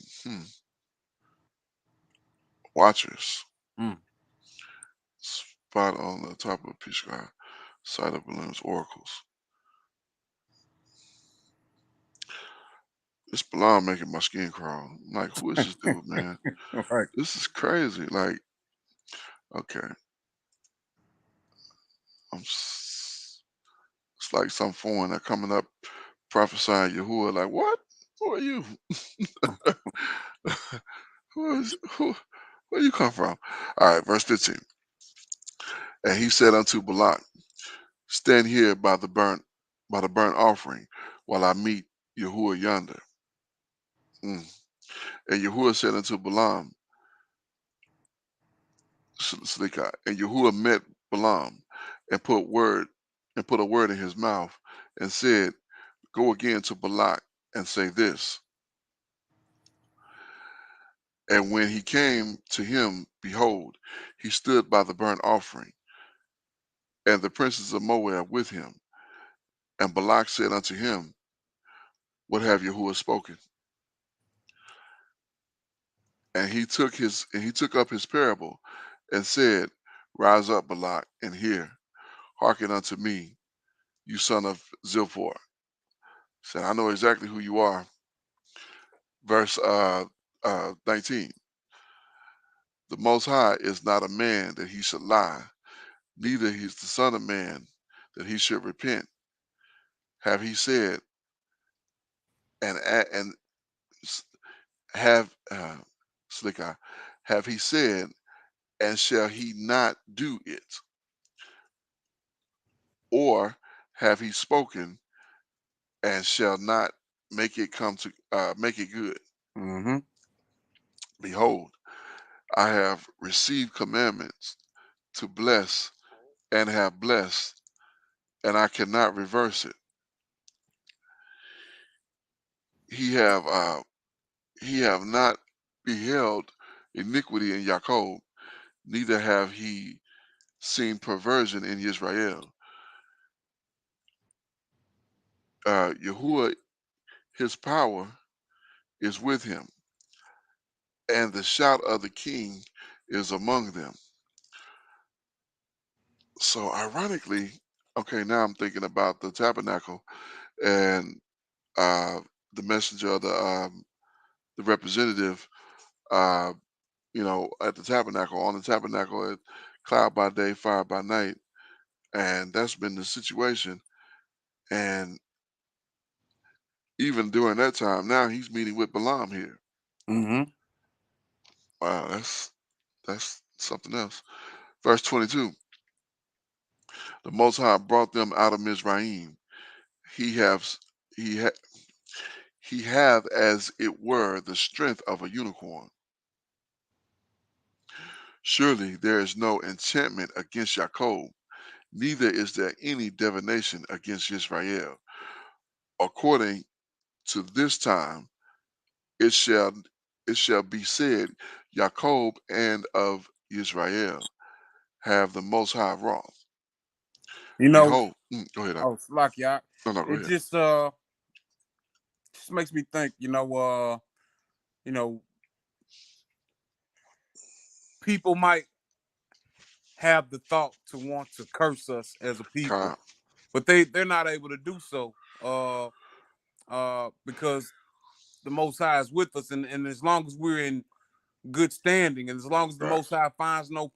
watchers. Mm. Spot on the top of Pisgah, side of balloons, oracles. This Balaam making my skin crawl. I'm like, who is this dude, man? Right. This is crazy. Like, okay, it's like some foreigner coming up prophesying Yahuwah. Like, what? Who are you? Where you come from? All right, verse 15. And he said unto Balak, Stand here by the burnt offering, while I meet Yahuwah yonder. Mm. And Yahuwah said unto Balaam, and Yahuwah met Balaam, and put a word in his mouth, and said, Go again to Balak, and say this. And when he came to him, behold, he stood by the burnt offering, and the princes of Moab with him. And Balak said unto him, What have Yahuwah spoken? And he took up his parable, and said, Rise up, Balak, and hear. Hearken unto me, you son of Zippor. Said, I know exactly who you are. Verse 19. The Most High is not a man that he should lie, neither is the Son of Man that he should repent. Have he said, and have Slickah, have he said, and shall he not do it? Or have he spoken, and shall not make it good? Mm-hmm. Behold, I have received commandments to bless, and have blessed, and I cannot reverse it. He have he have not beheld iniquity in Jacob, neither have he seen perversion in Israel. Yahuwah, his power is with him, and the shout of the king is among them. So ironically, okay, now I'm thinking about the tabernacle and uh, the messenger, the representative, uh, at the tabernacle, on the tabernacle, at cloud by day, fire by night, and that's been the situation. And even during that time, now he's meeting with Balaam here. Mm-hmm. Wow, that's something else. Verse 22: The Most High brought them out of Mizraim. He has he ha, he have as it were the strength of a unicorn. Surely there is no enchantment against Jacob, neither is there any divination against Israel. according to this time, it shall it shall be said, Jacob and of Israel have the Most High wrought. You know, Behold, go ahead. oh, Slack, y'all. No, no, go It ahead. just makes me think, you know, people might have the thought to want to curse us as a people, Con, but they're not able to do so. Because the Most High is with us, and as long as we're in good standing, and as long as the right. Most High finds no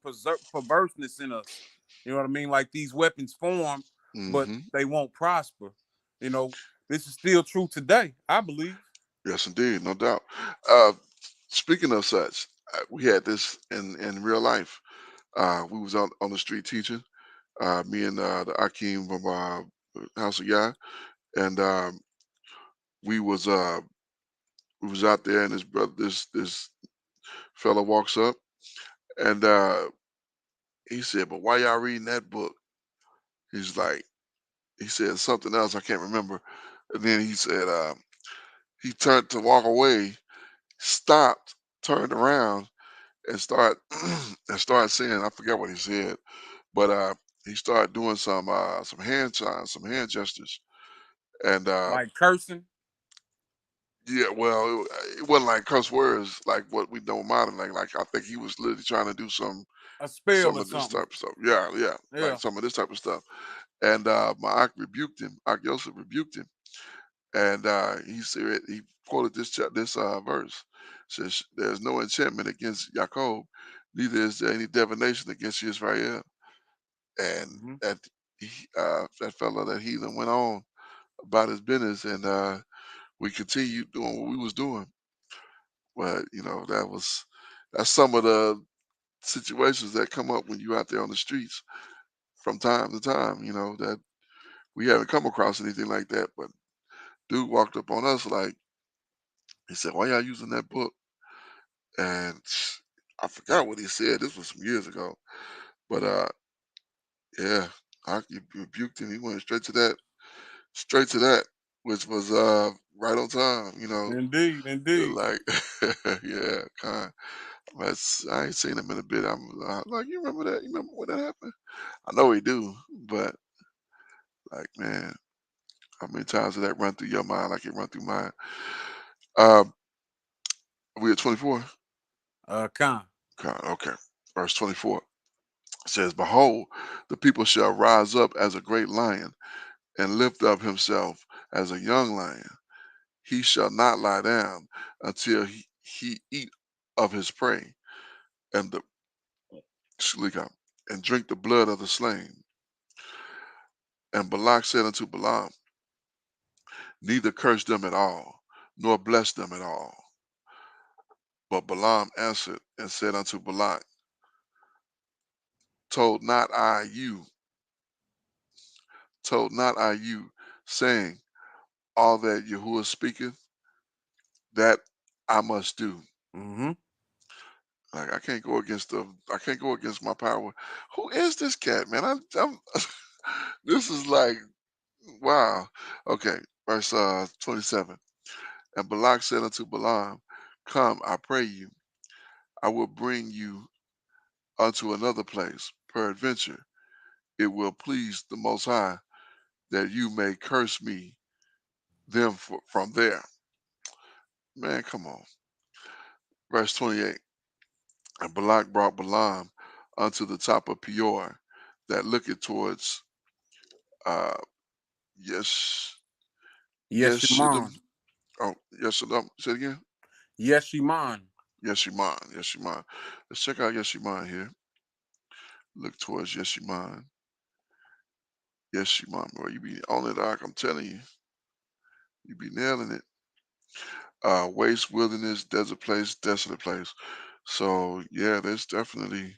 perverseness in us, you know what I mean? Like these weapons form, but hmm they won't prosper. You know, this is still true today, I believe. Yes, indeed, no doubt. Uh, speaking of such, we had this in real life. We was out on the street teaching. Me and the Akeem from House of Yah, and we was uh, we was out there, and this brother, this fella walks up, and he said, "But why y'all reading that book?" He's like, he said something else I can't remember, and then he said he turned to walk away, stopped, turned around, and started saying, I forget what he said, but he started doing some hand signs, some hand gestures, and Like cursing, yeah, well, it wasn't like curse words like what we know modern. Like I think he was literally trying to do a spell some or of this something. type of stuff. Yeah, yeah, like Yeah. some of this type of stuff. And my Ak rebuked him. Ak Yosef rebuked him, and he said he quoted this verse. Says, "There's no enchantment against Jacob, neither is there any divination against Israel." And Hmm. that fellow, that heathen, went on about his business, and we continued doing what we was doing. But that's some of the situations that come up when you out there on the streets from time to time. That we haven't come across anything like that, but dude walked up on us like he said, "Why y'all using that book?" And I forgot what he said. This was some years ago, but yeah, I rebuked him. He went straight to that, which was right on time. Indeed, indeed. Like yeah, kind. But I ain't seen him in a bit. I'm like, you remember that? You remember when that happened? I know he do, but like, man, how many times did that run through your mind like it run through mine? Um, we at 24. Con. Okay, verse 24 says, "Behold, the people shall rise up as a great lion, and lift up himself as a young lion. He shall not lie down until he eat of his prey, and the Shlika, and drink the blood of the slain." And Balak said unto Balaam, "Neither curse them at all, nor bless them at all." But Balaam answered and said unto Balak, Told not I you, told not I you, saying, All that Yahuwah speaketh, that I must do. Hmm. Like I can't go against my power. Who is this cat, man? I'm this is like wow. Okay, verse 27. And Balak said unto Balaam, Come, I pray you, I will bring you unto another place. Peradventure, it will please the Most High that you may curse me from there. Man, come on. Verse 28. And Balak brought Balaam unto the top of Peor, that looketh towards uh yes Yeshiman. Yeshidam. Oh, Yeshidam. Say it again. Yeshiman. Yeshiman. Yeshiman. Let's check out Yeshiman here. Look towards Yeshiman. Yeshiman, bro. You be on it, Doc. I'm telling you. You be nailing it. Waste, wilderness, desert place, desolate place. So yeah, there's definitely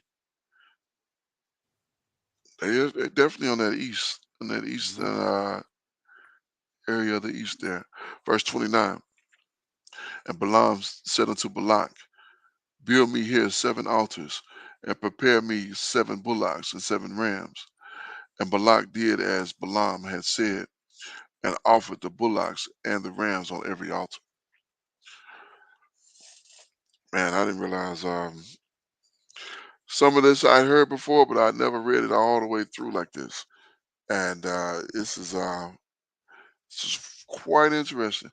they're definitely on that eastern Hmm. area of the east there. Verse 29. And Balaam said unto Balak, Build me here 7 altars, and prepare me 7 bullocks and 7 rams. And Balak did as Balaam had said. and offered the bullocks and the rams on every altar. Man, I didn't realize some of this I heard before, but I never read it all the way through like this. And this is quite interesting.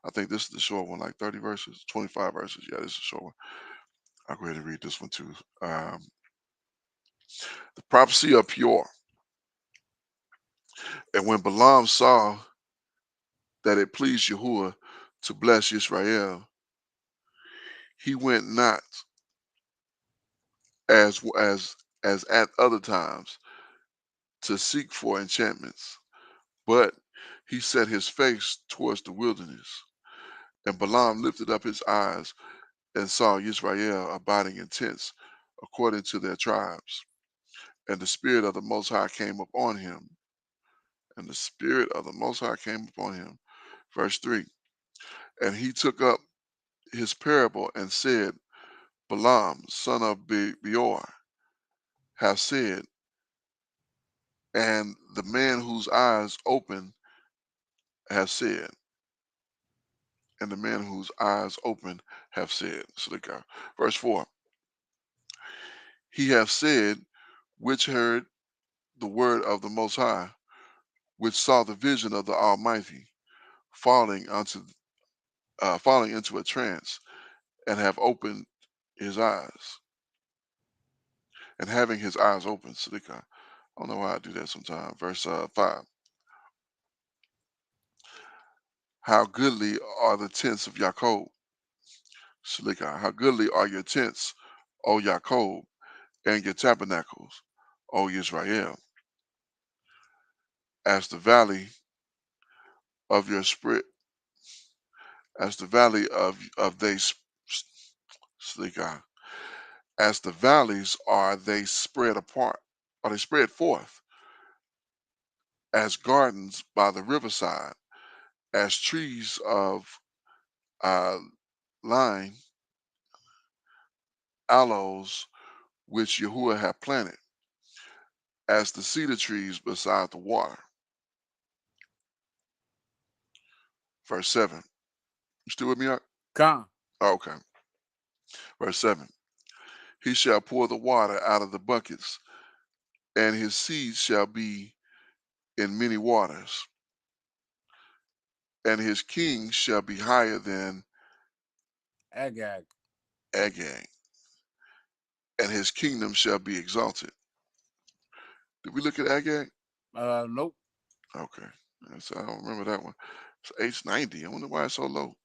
I think this is the short one, like 30 verses, 25 verses. Yeah, this is a short one. I'll go ahead and read this one too. The prophecy of Peor. And when Balaam saw that it pleased Yahuwah to bless Israel, he went not as at other times to seek for enchantments, but he set his face towards the wilderness. And Balaam lifted up his eyes and saw Israel abiding in tents according to their tribes. And the Spirit of the Most High came upon him. And the Spirit of the Most High came upon him. Verse 3. And he took up his parable and said, Balaam, son of Beor, have said, and the man whose eyes open have said, and the man whose eyes open have said. So look out. Verse 4. He hath said, which heard the word of the Most High, which saw the vision of the Almighty, falling falling into a trance, and have opened his eyes, and having his eyes open. Sadika. I don't know why I do that sometimes. Verse 5. How goodly are the tents of Jacob. Sadika. How goodly are your tents, O Jacob, and your tabernacles, O Israel, as the valley of your spread, as the valley of they Sadika. As the valleys are they spread apart, are they spread forth, as gardens by the riverside, as trees of uh, line, aloes, which Yahuwah hath planted, as the cedar trees beside the water. Verse 7. You still with me? Con. Okay. Verse 7. He shall pour the water out of the buckets, and his seed shall be in many waters, and his king shall be higher than Agag. Agag, and his kingdom shall be exalted. Did we look at Agag? Nope. Okay. So I don't remember that one. It's H90. I wonder why it's so low.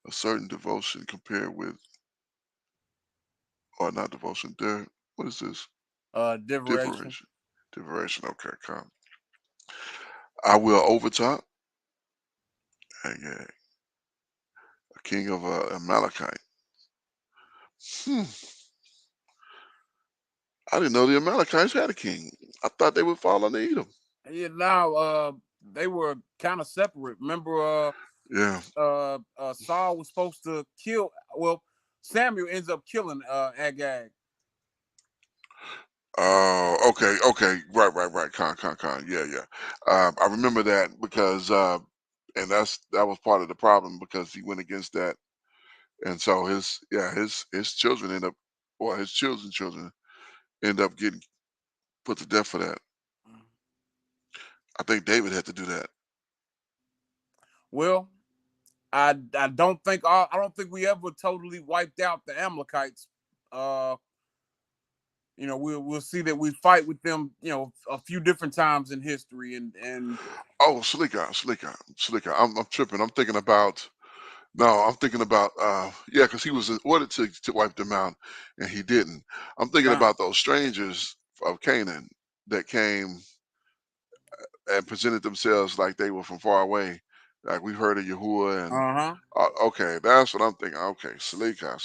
A certain devotion compared with, or not devotion, what is this? Diveration. Diveration. Diveration. Okay, come. I will overtop Agag, a king of Amalekite. Hmm. I didn't know the Amalekites had a king. I thought they would fall under Edom. Yeah, now they were kind of separate. Remember, Yeah. Saul was supposed to kill. Well, Samuel ends up killing Agag. Oh, okay, okay, right. Con. Yeah. I remember that because, and that was part of the problem because he went against that, and so his children end up, or his children's children end up getting put to death for that. I think David had to do that. Well, I don't think we ever totally wiped out the Amalekites. We'll see that we fight with them, a few different times in history, and Oh, Shlika. I'm tripping. I'm thinking about no. I'm thinking about yeah, because he was ordered to wipe them out, and he didn't. I'm thinking uh about those strangers of Canaan that came and presented themselves like they were from far away. Like we heard of Yahuwah and huh. okay, that's what I'm thinking. Okay, Salika.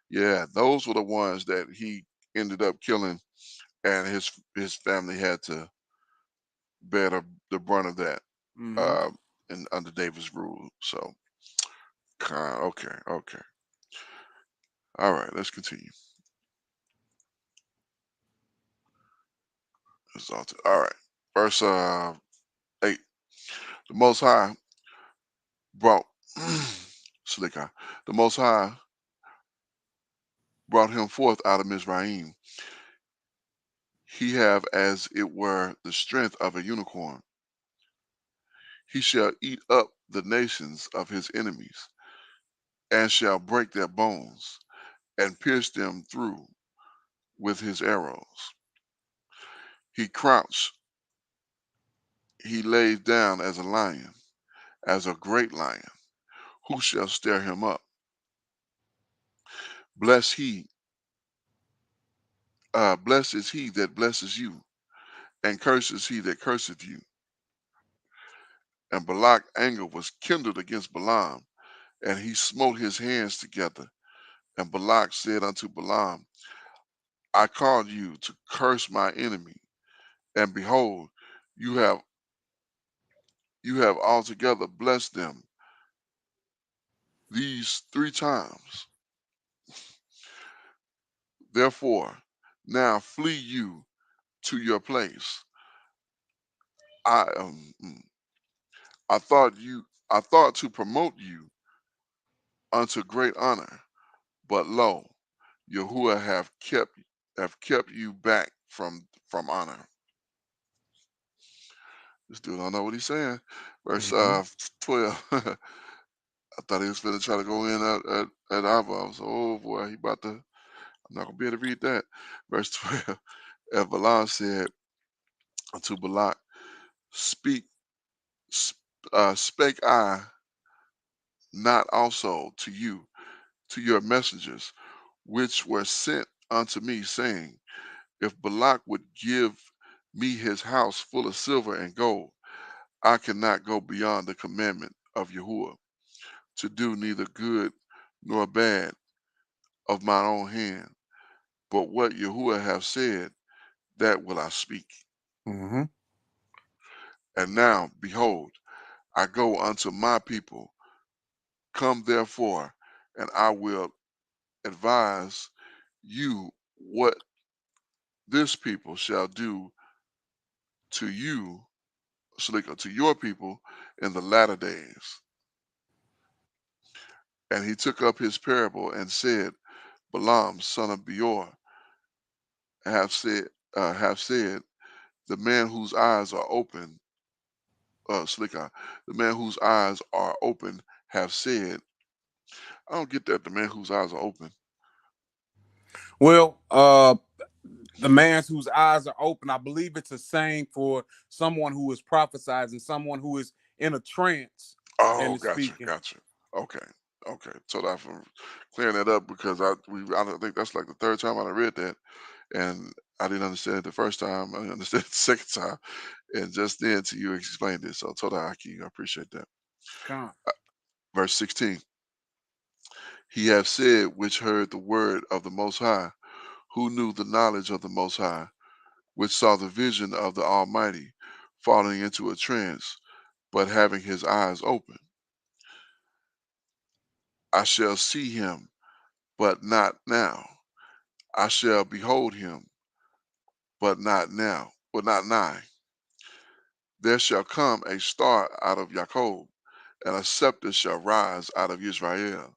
Yeah, those were the ones that he ended up killing, and his family had to bear the brunt of that Mm-hmm. uh, in under David's rule. So, okay. All right, let's continue. Exalted. All right, verse The Most High brought Slicker. The Most High brought him forth out of Mizraim. He have as it were the strength of a unicorn. He shall eat up the nations of his enemies, and shall break their bones, and pierce them through with his arrows. He crouched, he lays down as a lion, as a great lion. Who shall stir him up? Blessed he, blessed is he that blesses you, and curses he that curseth you. And Balak's anger was kindled against Balaam, and he smote his hands together. And Balak said unto Balaam, I called you to curse my enemy, and behold, you have you have altogether blessed them these 3 times. Therefore, now flee you to your place. I I thought I thought to promote you unto great honor, but lo, Yahuwah have kept you back from honor. This dude don't know what he's saying. Verse Mm-hmm. 12. I thought he was going to try to go in at Avos. Oh boy, he about to. I'm not gonna be able to read that. Verse 12. And Balaam said unto Balak, Speak, spake I not also to you, to your messengers, which were sent unto me, saying, If Balak would give me his house full of silver and gold, I cannot go beyond the commandment of Yahuwah, to do neither good nor bad of mine own hand. But what Yahuwah have said, that will I speak. Mm-hmm. And now, behold, I go unto my people. Come therefore, and I will advise you what this people shall do to you, to your people in the latter days. And he took up his parable and said, Balaam, son of Beor, have said, the man whose eyes are open, the man whose eyes are open have said, I don't get that. The man whose eyes are open. Well, the man whose eyes are open, I believe it's a saying for someone who is prophesizing, someone who is in a trance and Oh, is gotcha, speaking. gotcha. Okay, okay. So that for clearing that up because I don't think that's like the third time I read that, and I didn't understand it the first time. I didn't understand it the second time, and just then to you explained it. So Toda Aki, I appreciate that. Come. Verse 16. He have said which heard the word of the Most High, who knew the knowledge of the Most High, which saw the vision of the Almighty, falling into a trance, but having his eyes open. I shall see him, but not now. I shall behold him, but not now, but not nigh. There shall come a star out of Jacob, and a scepter shall rise out of Israel,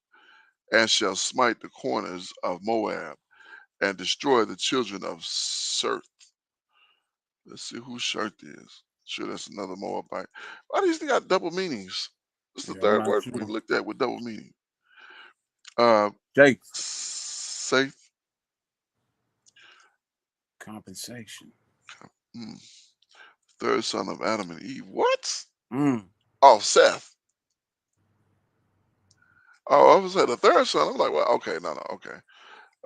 and shall smite the corners of Moab, and destroy the children of Sirth. Let's see who Shirth is. Sure, that's another Moabite. Why do these things got double meanings? It's the Yeah, I'm third not word we sure. looked at with double meaning. Uh, Jake, Safe. compensation. Mm, third son of Adam and Eve. What? Mm. Oh, Seth. Oh, I was at the third son. I'm like, well, okay, no, okay,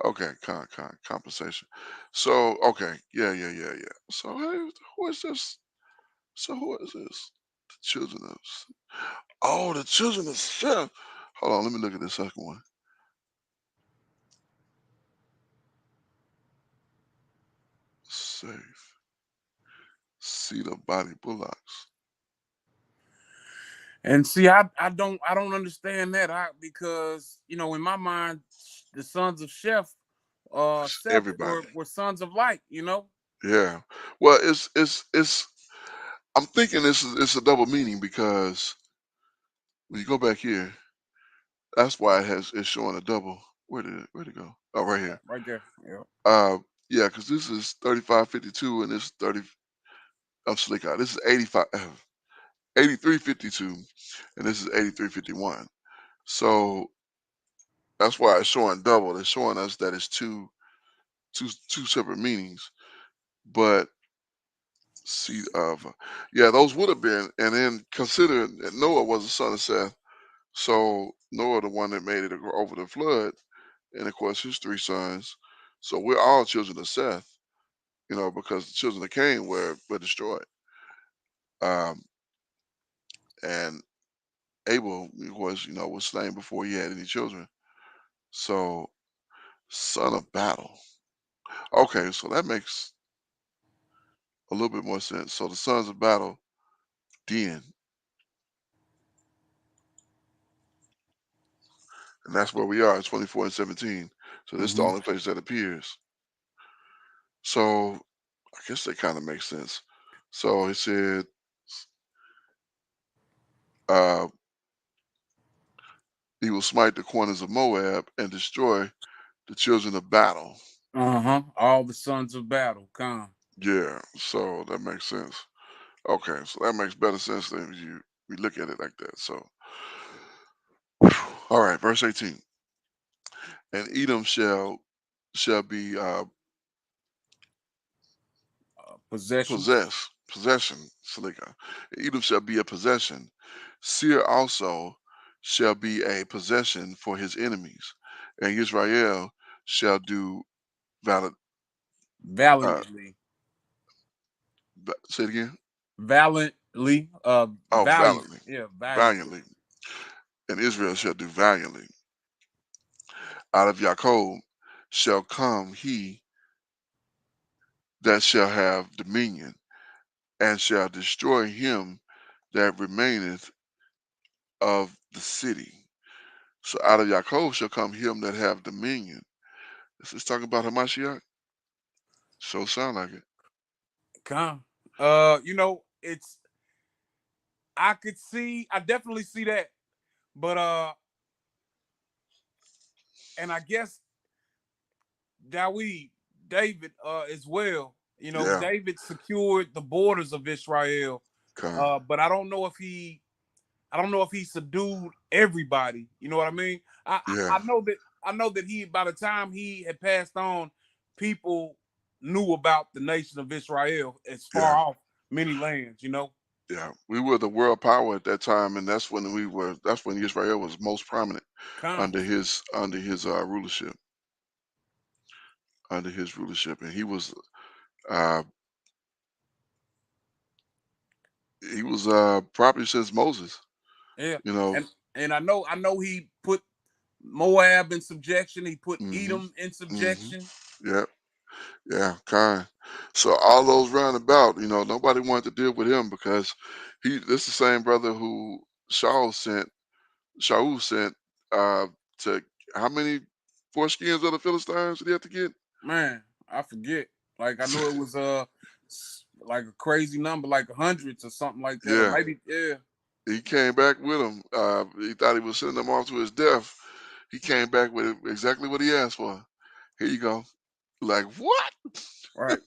okay, compensation. So, okay, yeah. So, hey, who is this? So, who is this? The children of. Oh, the children of Seth. Hold on, let me look at the second one. Safe. Seed of body bullocks. And see, I don't understand that because in my mind, the sons of Seth Everybody. were sons of light. Yeah. Well, it's I'm thinking it's a double meaning because when you go back here, that's why it's showing a double. Where'd it go? Oh, right here. Right there. Yeah. Uh, yeah, because this is 3552 and this is 30. I'm slick out. This is 85, 8352, and this is 8351. So that's why it's showing double. It's showing us that it's two separate meanings. But seed of, yeah, those would have been, and then consider that Noah was the son of Seth. So Noah, the one that made it over the flood, and of course his three sons. So we're all children of Seth, because the children of Cain were destroyed. Um, and Abel, of course, was slain before he had any children. So son of battle. Okay, so that makes a little bit more sense. So the sons of battle, then, and that's where we are, 24 and 17. So this is the Mm-hmm. only place that appears. So I guess that kind of makes sense. So he said, uh, he will smite the corners of Moab and destroy the children of battle. Uh-huh. All the sons of battle come. Yeah, so that makes sense. Okay, so that makes better sense than we look at it like that. So, all right, verse 18. And Edom shall be Possession. possession, Salika. Edom shall be a possession. Seir also shall be a possession for his enemies, and Israel shall do valid. Uh, Valiantly. say it again. Valiantly. Oh, Valiant. valiantly, Yeah, valiantly. valiantly, and Israel shall do valiantly. Out of Jacob shall come he that shall have dominion, and shall destroy him that remaineth of the city. So out of Yaakov shall come him that have dominion. This is talking about Hamashiach. So sound like it. Come. It's I definitely see that. But and I guess Dawid, David, as well. Yeah, David secured the borders of Israel. come. But I don't know if he subdued everybody. You know what I mean? Yeah, I know that he, by the time he had passed on, people knew about the nation of Israel as far yeah, off many lands. yeah. We were the world power at that time, and that's when we were. That's when Israel was most prominent Come. under his rulership. Under his rulership, and uh he was probably since Moses. Yeah. You know. And I know he put Moab in subjection. He put Hmm. Edom in Hmm. subjection. Yeah. Yeah, kind. So all those roundabout, nobody wanted to deal with him because this the same brother who Shaul sent uh to how many foreskins of the Philistines did he have to get? Man, I forget. Like I know it was like a crazy number, like hundreds or something like that, or Yeah, maybe yeah. he came back with him. He thought he was sending them off to his death. He came back with exactly what he asked for. Here you go. Like what? Right.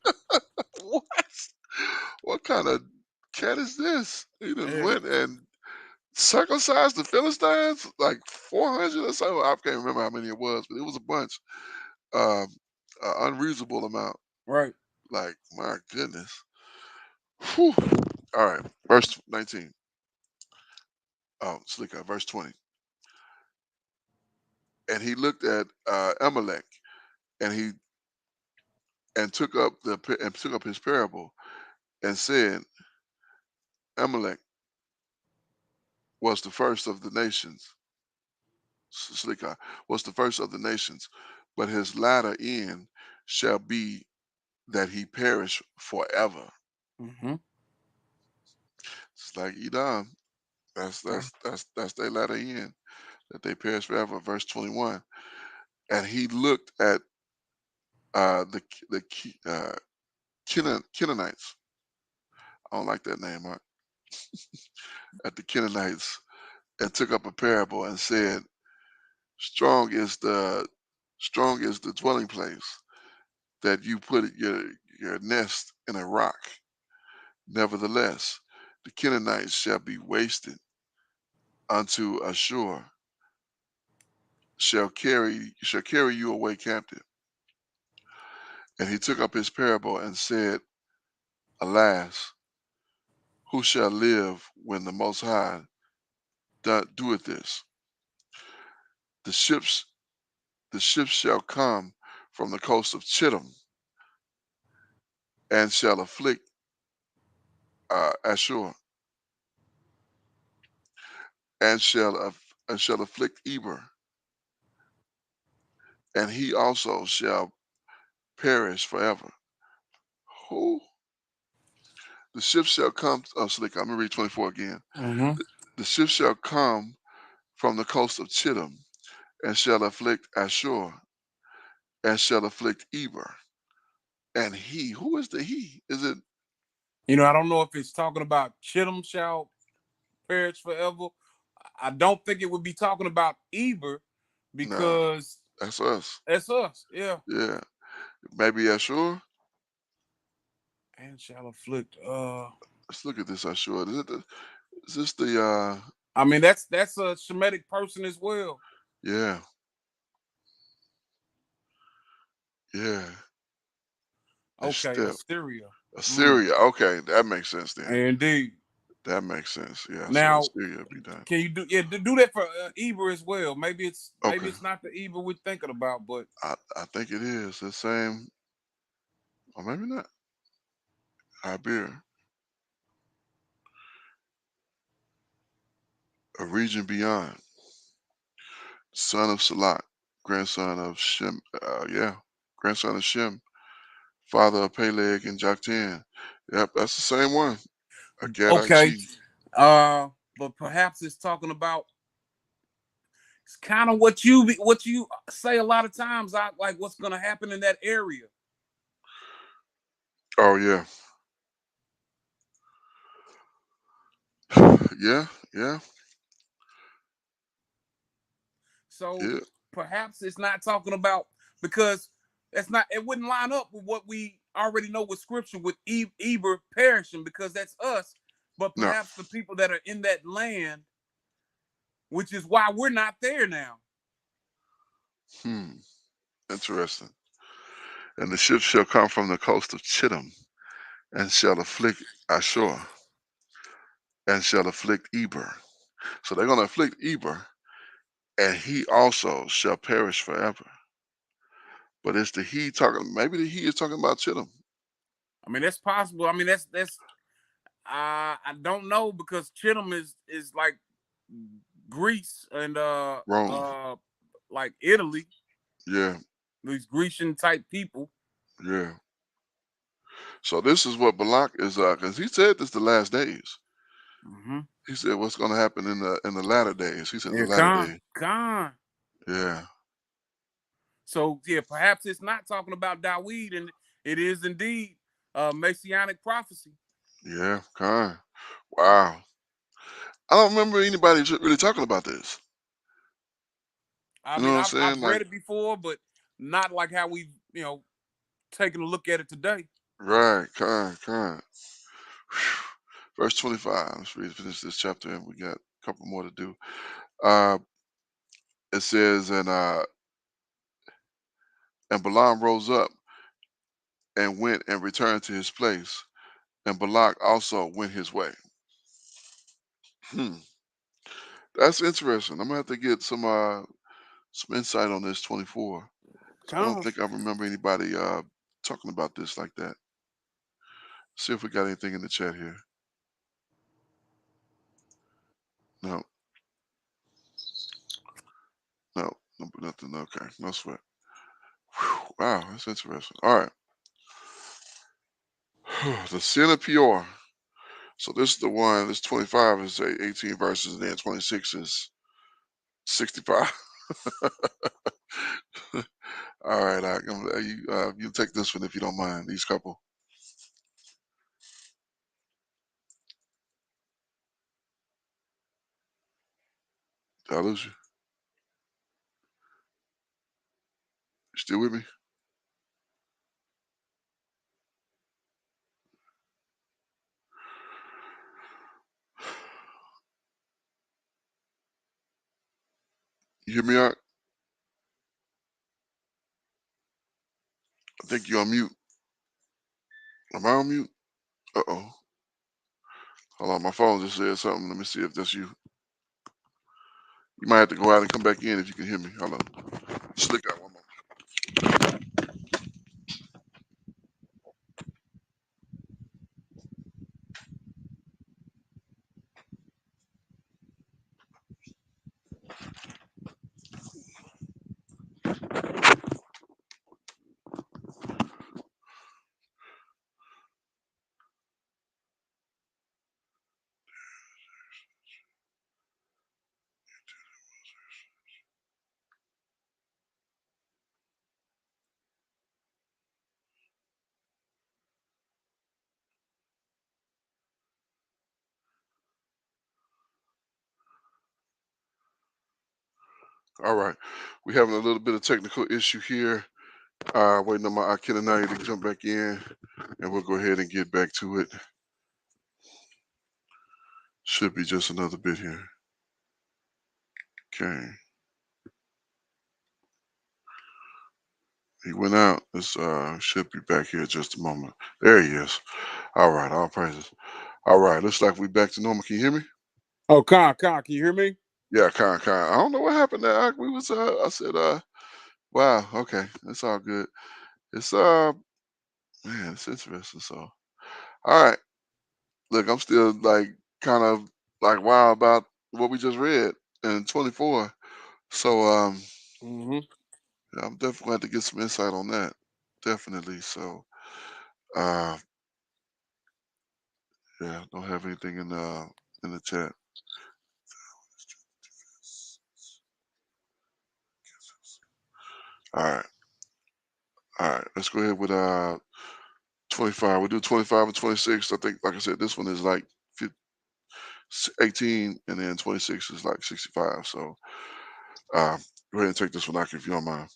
What? What kind of cat is this? He just Yeah. went and circumcised the Philistines, like 400 or so. I can't remember how many it was, but it was a bunch. Um, unreasonable amount. Right. Like my goodness. Whew. All right, verse 19. Oh, slicker. Verse 20. And he looked at Amalek, and he took up his parable and said, Amalek was the first of the nations. Slicker was the first of the nations, but his latter end shall be that he perish forever. Mm-hmm. It's like Edom. That's Okay. that's that's that's their latter end, that they perish forever. Verse 21. And he looked at the Canaanites. I don't like that name, Mark. at the Canaanites and took up a parable and said, strong is the dwelling place that you put your nest in a rock. Nevertheless, the Canaanites shall be wasted unto Ashur, shall carry you away captive. And he took up his parable and said, alas, who shall live when the Most High doeth this? The ships shall come from the coast of Chittim and shall afflict Ashur and shall afflict Eber, and he also shall perish forever. Who? The ships shall come. Oh, Slick, I'm gonna read 24 again. Mm-hmm. The ships shall come from the coast of Chittim and shall afflict Ashur and shall afflict Eber. And he, who is the he? Is it I don't know if it's talking about Chittim shall perish forever. I don't think it would be talking about Eber no? because That's us. that's us. Yeah. Yeah, maybe Ashur. And shall afflict. Let's look at this Ashur. Is this the I mean that's a Shemitic person as well. yeah, yeah. It's Okay, step. Assyria. Assyria. Okay, that makes sense then. Indeed. That makes sense. Yeah. So Now, Assyria would be done. can you do that for Eber as well? Maybe it's Okay. not the Eber we're thinking about, but I think it is the same, or maybe not. Ibir, a region beyond. Son of Salat, grandson of Shem. Yeah, grandson of Shem, father of Peleg and Joktan. Yep, that's the same one. A Gadite okay. chief. But perhaps it's talking about it's kind of what you say a lot of times. I like what's going to happen in that area. Oh yeah, yeah, yeah, So yeah. perhaps it's not talking about because it wouldn't line up with what we already know with scripture with Eber perishing because that's us. But No. perhaps the people that are in that land, which is why we're not there now. Interesting. And the ships shall come from the coast of Chittim and shall afflict Ashur and shall afflict Eber. So they're going to afflict Eber, and he also shall perish forever. But it's the he talking. Maybe the he is talking about Chittim. I mean, that's possible. I mean, that's I don't know because Chittim is like Greece and Rome. like Italy, Yeah, these Grecian type people. yeah. So this is what Balak is, because he said this the last days. Mm-hmm. He said what's going to happen in the latter days. He said the Yeah, latter days. Khan. Yeah, So yeah, perhaps it's not talking about Dawid, and it is indeed messianic prophecy. yeah. Kind. Wow. I don't remember anybody really talking about this. I You know mean, what I'm I've saying? Like, read it before, but not like how we've taken a look at it today. right, kind. Verse 25. Let's finish this chapter, and we got a couple more to do. Uh, it says, and Balaam rose up and went and returned to his place, and Balak also went his way. Hmm. That's interesting. I'm gonna have to get some insight on this 24. I don't Khan. think I remember anybody talking about this like that. See if we got anything in the chat here. No, nothing. Okay, no sweat. Whew, wow, that's interesting. All right. The sin of Peor. So this is the one. This 25 is 18 verses, and then 26 is 65. All right, you take this one if you don't mind. These couple. Did I lose you? You still with me? You hear me out? I think you're on mute. Am I on mute? Uh-oh. Hold on, my phone just said something. Let me see if that's you. You might have to go out and come back in if you can hear me. Hold on. Slick out one more. All right. We're having a little bit of technical issue here. Waiting on my Akinanaya to jump back in, and we'll go ahead and get back to it. Should be just another bit here. Okay. He went out. This should be back here just a moment. There he is. All right, all praises. All right, looks like we back to normal. Can you hear me? Oh, Con, can you hear me? Yeah, kind. I don't know what happened there. We was I said wow, okay, it's all good. It's man, it's interesting. So all right. Look, I'm still like kind of like wow about what we just read in 24. So Mm-hmm. I'm definitely glad to get some insight on that. Definitely. So uh yeah, don't have anything in the chat. All right. All right. Let's go ahead with 25. We'll do 25 and 26. I think, like I said, this one is like 18, and then 26 is like 65. So go ahead and take this one, Aki, if you don't mind.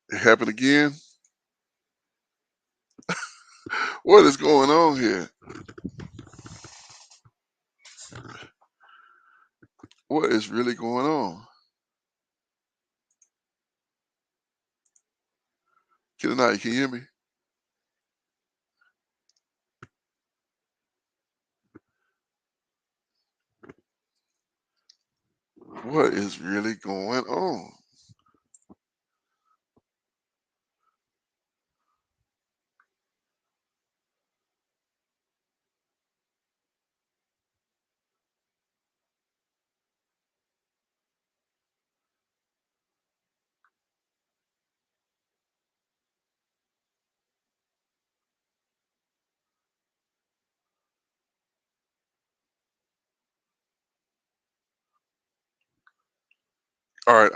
It happened again. What is going on here? What is really going on? Kenanai, can you hear me? What is really going on? All right,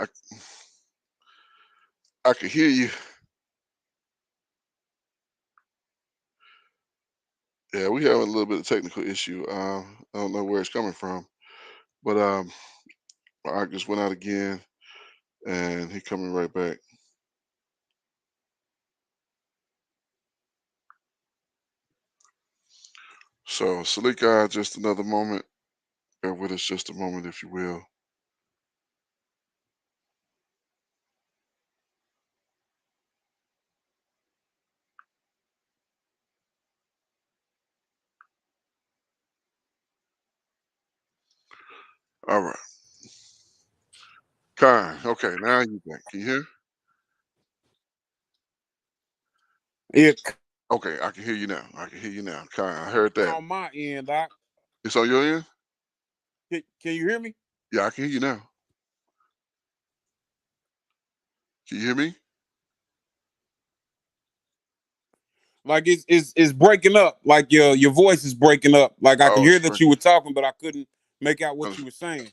I can hear you. Yeah, we having a little bit of technical issue. I don't know where it's coming from, but I just went out again, and he coming right back. So Salika, just another moment. Bear with us just a moment, if you will. All right. Khan, okay, now you back. Can you hear? Yeah, Okay, I can hear you now. I can hear you now. Khan, I heard that. on my end, Doc. It's on your end? Can you hear me? Yeah, I can hear you now. Can you hear me? Like it's breaking up. Like your voice is breaking up. Like I can Oh, hear it's that you were talking, but I couldn't make out what you were saying.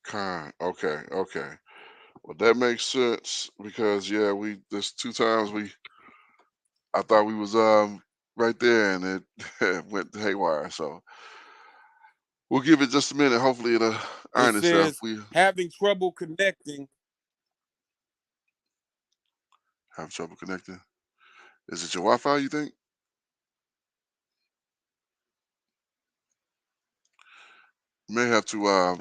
Khan, okay, okay. Well, that makes sense because yeah, there's 2 times I thought we was right there and it went haywire. So We'll give it just a minute. Hopefully it'll It iron itself. says We having trouble connecting. have trouble connecting. Is it your Wi-Fi, you think? You may have to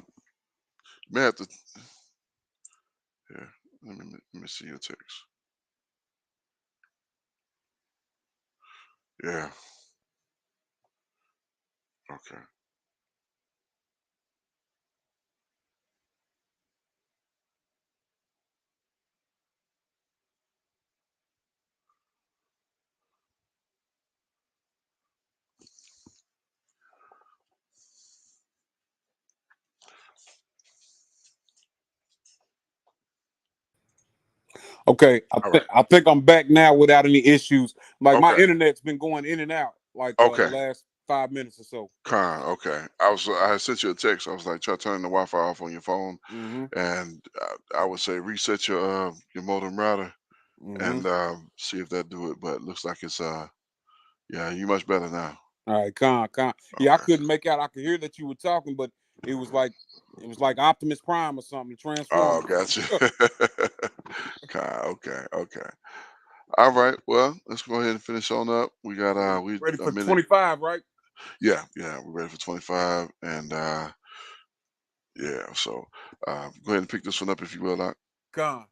here. Let me see your text. Yeah. Okay. Okay, All right. I think I'm back now without any issues. Like my Okay. internet's been going in and out like the Okay. last 5 minutes or so. Okay. I had sent you a text. I was like, try turning the Wi-Fi off on your phone, Mm-hmm. and I would say reset your modem router Mm-hmm. and see if that do it. But it looks like it's yeah, you much better now. All right, con. Yeah, I Okay. couldn't make out. I could hear that you were talking, but it was like Optimus Prime or something, Oh, Transformers. gotcha. Okay. Okay. All right. Well, let's go ahead and finish on up. We got we Ready a for minute. 25, right? Yeah, we're ready for 25, and yeah. So go ahead and pick this one up if you will. Doc. Con.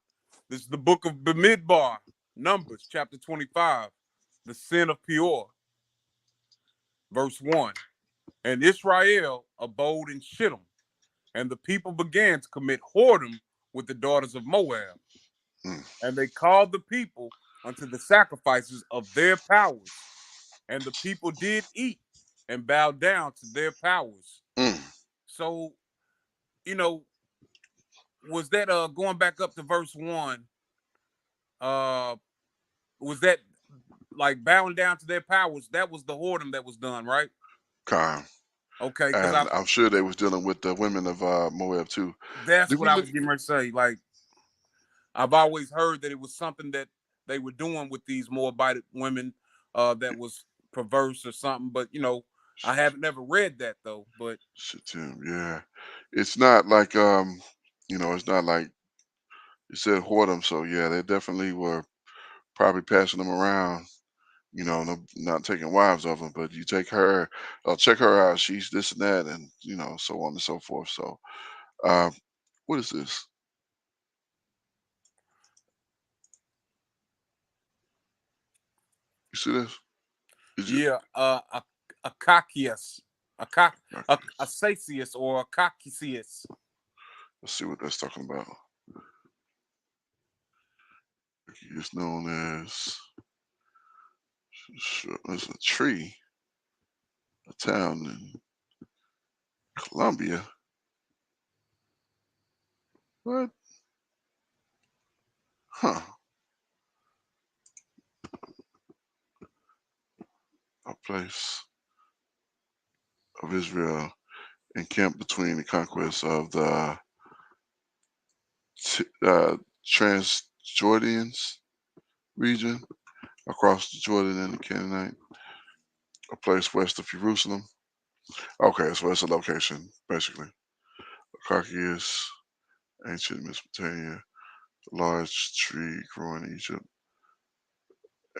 This is the book of Bamidbar, Numbers, chapter 25, the sin of Peor, verse 1. And Israel abode in Shittim, and the people began to commit whoredom with the daughters of Moab. Mm, And they called the people unto the sacrifices of their powers. And the people did eat and bow down to their powers. mm, So, you know, was that going back up to verse 1, uh was that like bowing down to their powers? That was the whoredom that was done, right? Con. Okay, because I And I'm sure they was dealing with the women of Moab too. that's Did what we I look? was getting ready to say. Like, I've always heard that it was something that they were doing with these Moabite women that was perverse or something. But I haven't never read that though. But Shit, Tim. Yeah, it's not like it's not like you said whoredom. So yeah, they definitely were probably passing them around. Not taking wives of them, but you take her, check her out. She's this and that, and so on and so forth. So, uh, what is this? You see this? Is it? yeah, Akakias, Akak, Let's Asasius or Akakisius. see what that's talking about. It's known as. It's a tree, a town in Colombia. What? Huh? A place of Israel encamped between the conquest of the Transjordanes region across the Jordan and the Canaanite, a place west of Jerusalem. Okay, so that's a location, basically. Archias, ancient Mesopotamia, large tree growing in Egypt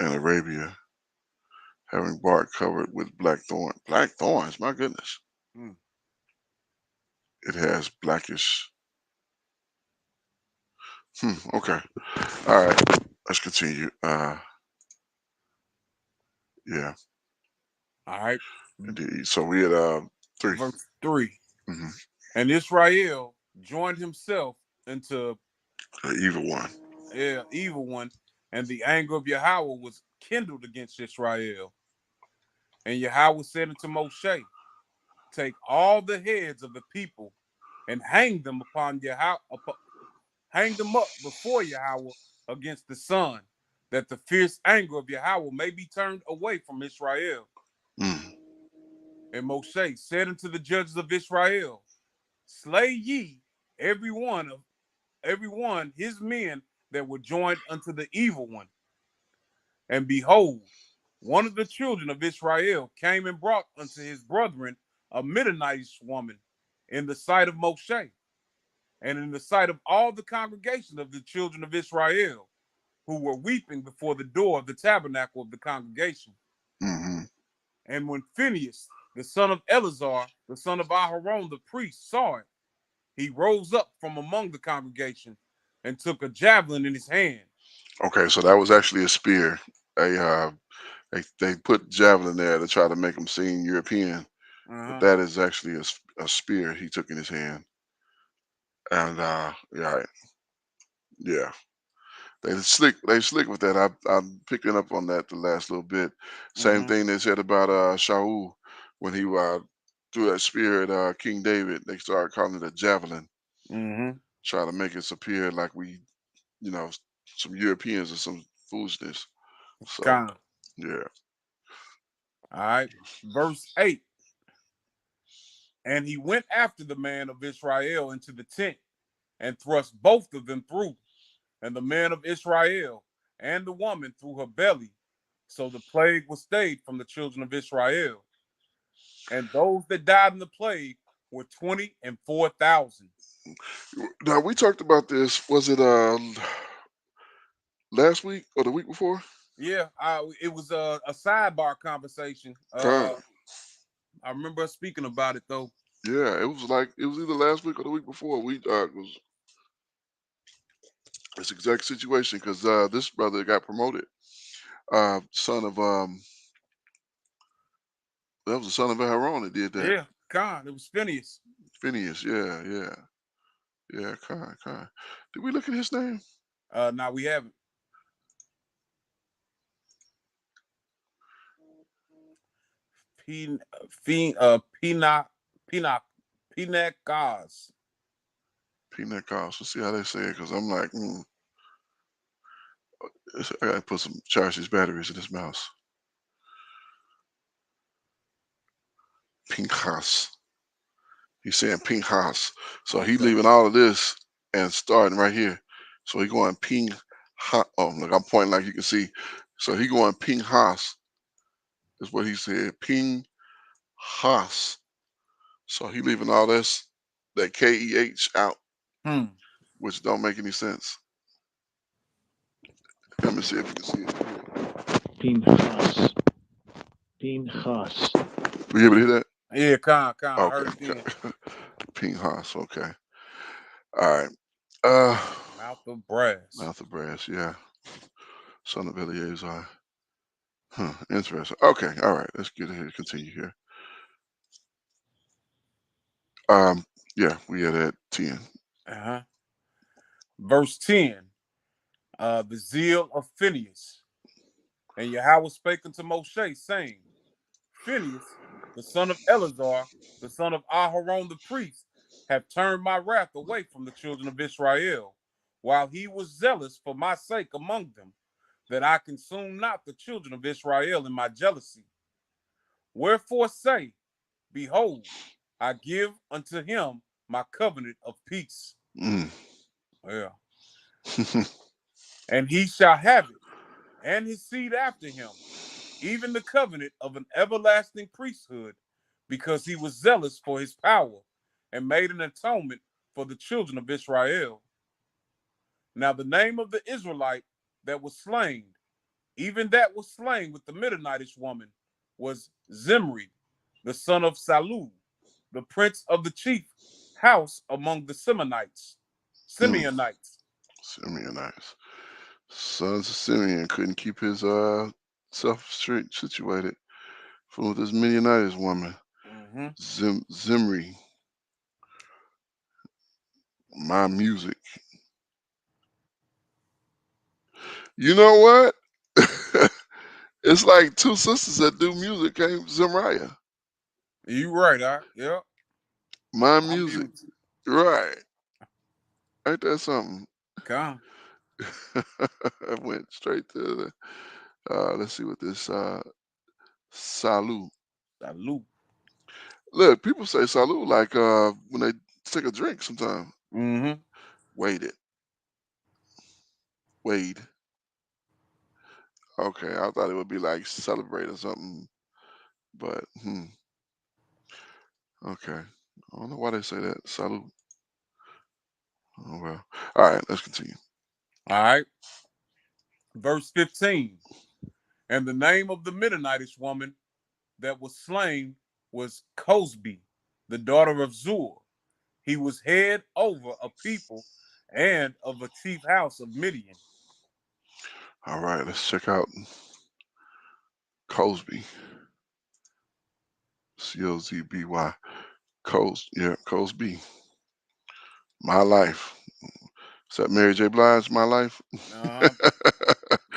and Arabia, having bark covered with black thorn. Black thorns, my goodness. Mm. It has blackish. Okay. All right. Let's continue. Yeah, All right, indeed. So we had 3. verse 3. Mm-hmm. And Israel joined himself into The evil one. evil one, and the anger of Yahweh was kindled against Israel. And Yahweh said unto Moshe, take all the heads of the people and hang them upon Yahweh, hang them up before Yahweh against the sun, that the fierce anger of Yahweh may be turned away from Israel. Mm. And Moshe said unto the judges of Israel, slay ye every one his men that were joined unto the evil one. And behold, one of the children of Israel came and brought unto his brethren a Midianitish woman in the sight of Moshe, and in the sight of all the congregation of the children of Israel, who were weeping before the door of the tabernacle of the congregation. Mm-hmm. And when Phinehas, the son of Eleazar, the son of Aharon, the priest, saw it, he rose up from among the congregation and took a javelin in his hand. Okay, so that was actually a spear. They put javelin there to try to make him seem European, but Uh-huh. that is actually a spear he took in his hand. And yeah, yeah, they slick with that. I'm picking up on that the last little bit. Same Mm-hmm. thing they said about Shaul when he threw that spear at King David. They started calling it a javelin, Mm-hmm. try to make us appear like you know, some Europeans or some foolishness. So Kind. yeah. All right. Verse 8. And he went after the man of Israel into the tent and thrust both of them through, and the man of Israel and the woman through her belly. So the plague was stayed from the children of Israel. And those that died in the plague were 20 and 4,000. Now we talked about this. Was it last week or the week before? Yeah, it was a sidebar conversation. Con. I remember us speaking about it though. Yeah, it was either last week or the week before. We was this exact situation because this brother got promoted. Son of that was the son of Aaron that did that. Yeah, Con, it was Phineas. Phineas. Yeah, yeah, yeah. Con. Did we look at his name? Now we haven't. Pin, Pina, Pina, Pinacas. Peanut Cost. Let's see how they say it because I'm like, I gotta put some charge these batteries in this mouse. Pinchas. He's saying Pinchas. So he Okay. leaving all of this and starting right here. So he going Ping Ha. Oh, look, I'm pointing like you can see. So he going Pinchas is what he said. Ping Haas. So he leaving all this that KEH out, Hmm. which don't make any sense. Let me see if you can see it. Pinchas. Pinchas. Were you able to hear that? Yeah, Con. I heard Okay. it then. Pinchas. Okay. All right. Uh, Mouth of brass. Mouth of brass. Yeah. Son of Eleazar. Huh. Interesting. Okay. All right. Let's get ahead. Continue here. Um. Yeah. We are at 10. Uh-huh. Verse 10. The zeal of Phineas. And Yahweh spake unto Moshe, saying, Phineas, the son of Eleazar, the son of Aharon the priest, have turned my wrath away from the children of Israel, while he was zealous for my sake among them, that I consume not the children of Israel in my jealousy. Wherefore say, Behold, I give unto him my covenant of peace. Mm. Yeah. And he shall have it, and his seed after him, even the covenant of an everlasting priesthood, because he was zealous for his power and made an atonement for the children of Israel. Now the name of the Israelite that was slain, even that was slain with the Midianitish woman, was Zimri, the son of Salu, the prince of the chief house among the Simeonites. Mm. Simeonites. Simeonites. Sons of Simeon couldn't keep his self situated. Fooling with this Midianitish woman. Mm-hmm. Zimri. My music. You know what? It's like two sisters that do music came Zimriah. You right, all right. Yep. My My music. music. Right. Ain't that something? Come. I went straight to the let's see what this Salu. Salute. Look, people say Salu like when they take a drink sometimes. Mm-hmm. Wade it. Wade. Okay, I thought it would be like celebrate or something. But Okay. I don't know why they say that. Salute. Oh well. All right, let's continue. All right. Verse 15. And the name of the Midianitish woman that was slain was Cosby, the daughter of Zur. He was head over a people and of a chief house of Midian. All right, let's check out Cosby. Cozby. Cosby. My life. Is that Mary J. Blige? My life. Uh-huh.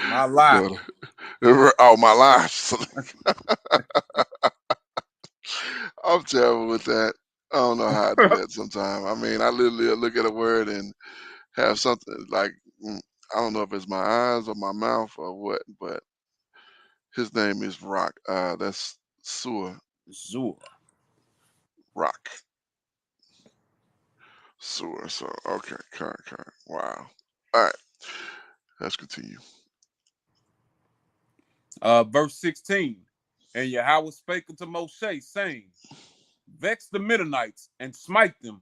My The life. daughter. Oh, my life. I'm terrible with that. I don't know how I do that sometimes. I mean, I literally look at a word and have something like, I don't know if it's my eyes or my mouth or what, but his name is Rock. That's Sur Zur. Rock. Sur. So, okay. Wow. All right. Let's continue. Verse 16. And Yahweh spake unto Moshe, saying, Vex the Midianites and smite them,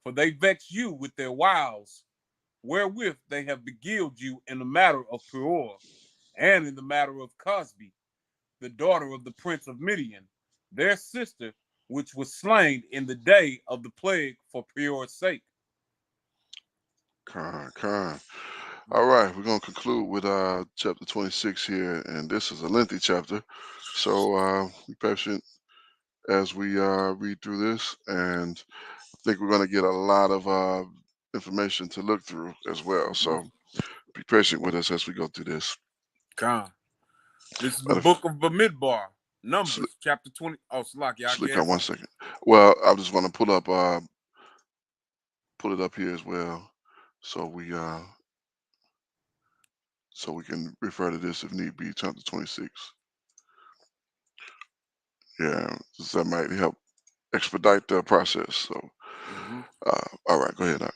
for they vex you with their wiles, wherewith they have beguiled you in the matter of Peor, and in the matter of Cosby, the daughter of the prince of Midian, their sister, which was slain in the day of the plague for Peor's sake. Con. All right, we're gonna conclude with chapter 26 here, and this is a lengthy chapter, so be patient as we read through this, and I think we're gonna get a lot of information to look through as well. So be patient with us as we go through this. Con. This is the But if book of Bamidbar, Sli- Numbers, chapter 20. Oh, Salaki, I Slick on guess. 1 second. Well, I just want to pull it up here as well, so we can refer to this if need be. Chapter 26. Yeah, that might help expedite the process. So, all right, go ahead now.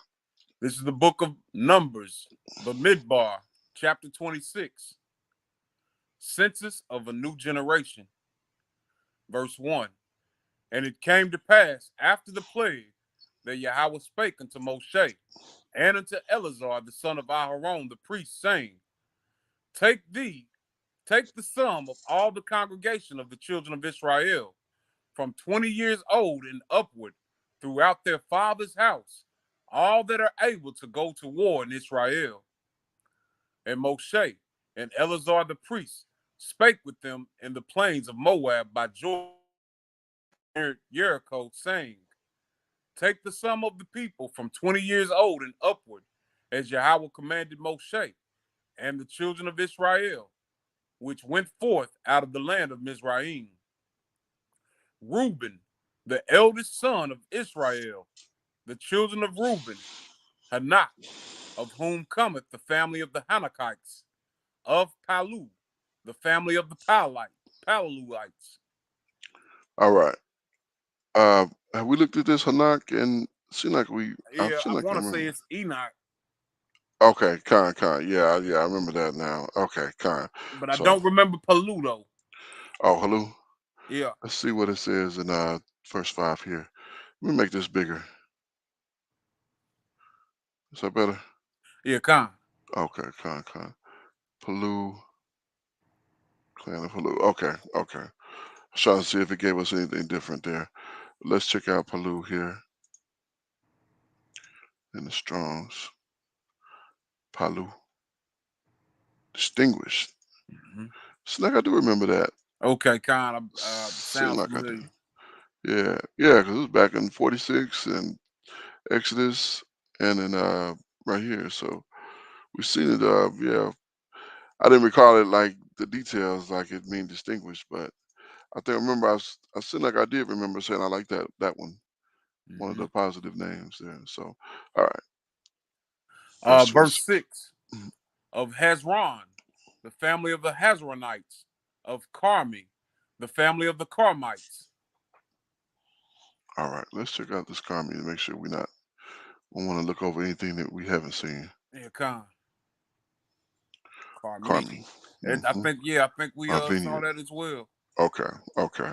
This is the book of Numbers, Bamidbar, chapter 26. Census of a new generation. Verse 1. And it came to pass after the plague that Yahweh spake unto Moshe and unto Eleazar the son of Aharon the priest, saying, Take the sum of all the congregation of the children of Israel, from 20 years old and upward, throughout their father's house, all that are able to go to war in Israel. And Moshe and Eleazar the priest spake with them in the plains of Moab by Jordan near Jericho, saying, Take the sum of the people from 20 years old and upward, as Yahweh commanded Moshe and the children of Israel, which went forth out of the land of Mizraim. Reuben, the eldest son of Israel, the children of Reuben, Hanak, of whom cometh the family of the Hanakites, of Palu, the family of the Paluites. All right. Have we looked at this Hanak and seem like I Yeah, seem I like I want to say remember. it's Enoch, Okay, Con. Yeah, I remember that now. Okay, Con. but I So, don't remember Palu though. hello. Yeah, Let's see what it says in verse 5 here. Let me make this bigger. Is that better? yeah, Khan. Okay, Con. Palu, clan of Palu. Okay. I was trying to see if it gave us anything different there. Let's check out Palu here in the Strongs. Palu, distinguished. Mm-hmm. It's like I do remember that. Okay, Khan. Seem Sounds like I do. familiar. Yeah, because it was back in 46 and Exodus, and then right here. So we've seen it. Yeah, I didn't recall it like the details, like it being distinguished, but I think I remember I seem like I did remember saying I like that one of Mm-hmm. the positive names there. So, all right, verse Verse 26. 6 of Hezron, the family of the Hezronites, of Carmi, the family of the Carmites. All right, let's check out this Carmi and make sure we want to look over anything that we haven't seen. Yeah, Khan. Carmi. Carmi. I think we saw Vineyard. that as well. Okay.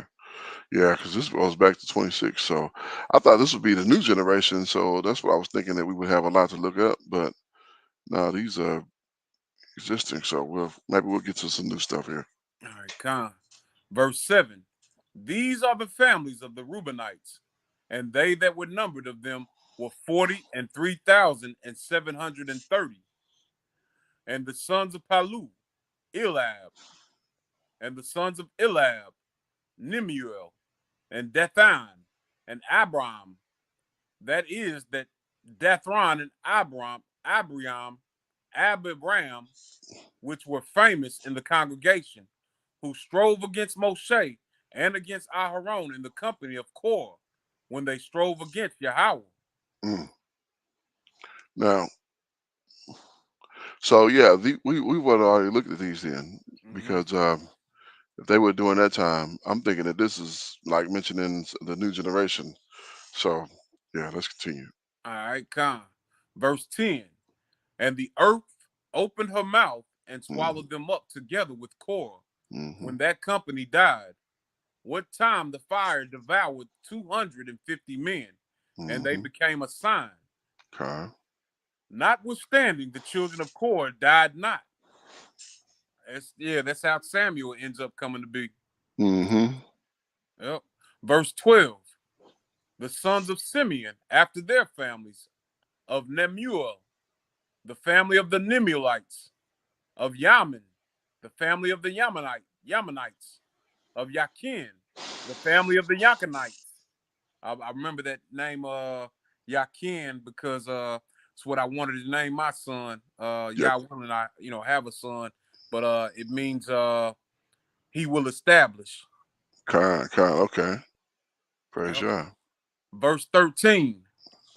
Yeah, because this goes back to 26. So I thought this would be the new generation. So that's what I was thinking that we would have a lot to look up. But no, these are existing. So maybe we'll get to some new stuff here. All right, Con. Verse 7. These are the families of the Reubenites, and they that were numbered of them were 40,003,730. And the sons of Palu, Elab, and the sons of Elab, Nemuel, and Dathan, and Abram. That is that Dathron and Abiram, which were famous in the congregation, who strove against Moshe and against Aharon in the company of Korah, when they strove against Yahweh. Mm. Now, so yeah, we would already looked at these then because if they were doing that time, I'm thinking that this is like mentioning the new generation. So yeah, let's continue. All right, Con. Verse 10. And the earth opened her mouth and swallowed them up together with Korah Mm-hmm. when that company died. What time the fire devoured 250 men, and they became a sign. Okay. Notwithstanding, the children of Korah died not. That's how Samuel ends up coming to be. Mm-hmm. Yep. Verse 12. The sons of Simeon, after their families, of Nemuel, the family of the Nemuelites, of Yamin, the family of the Yamanites, of Yakin, the family of the Yakinites. I remember that name, Yakin, because it's what I wanted to name my son. Yep. Yahweh and I, have a son, but it means he will establish. Okay. Praise Yep. God. Verse 13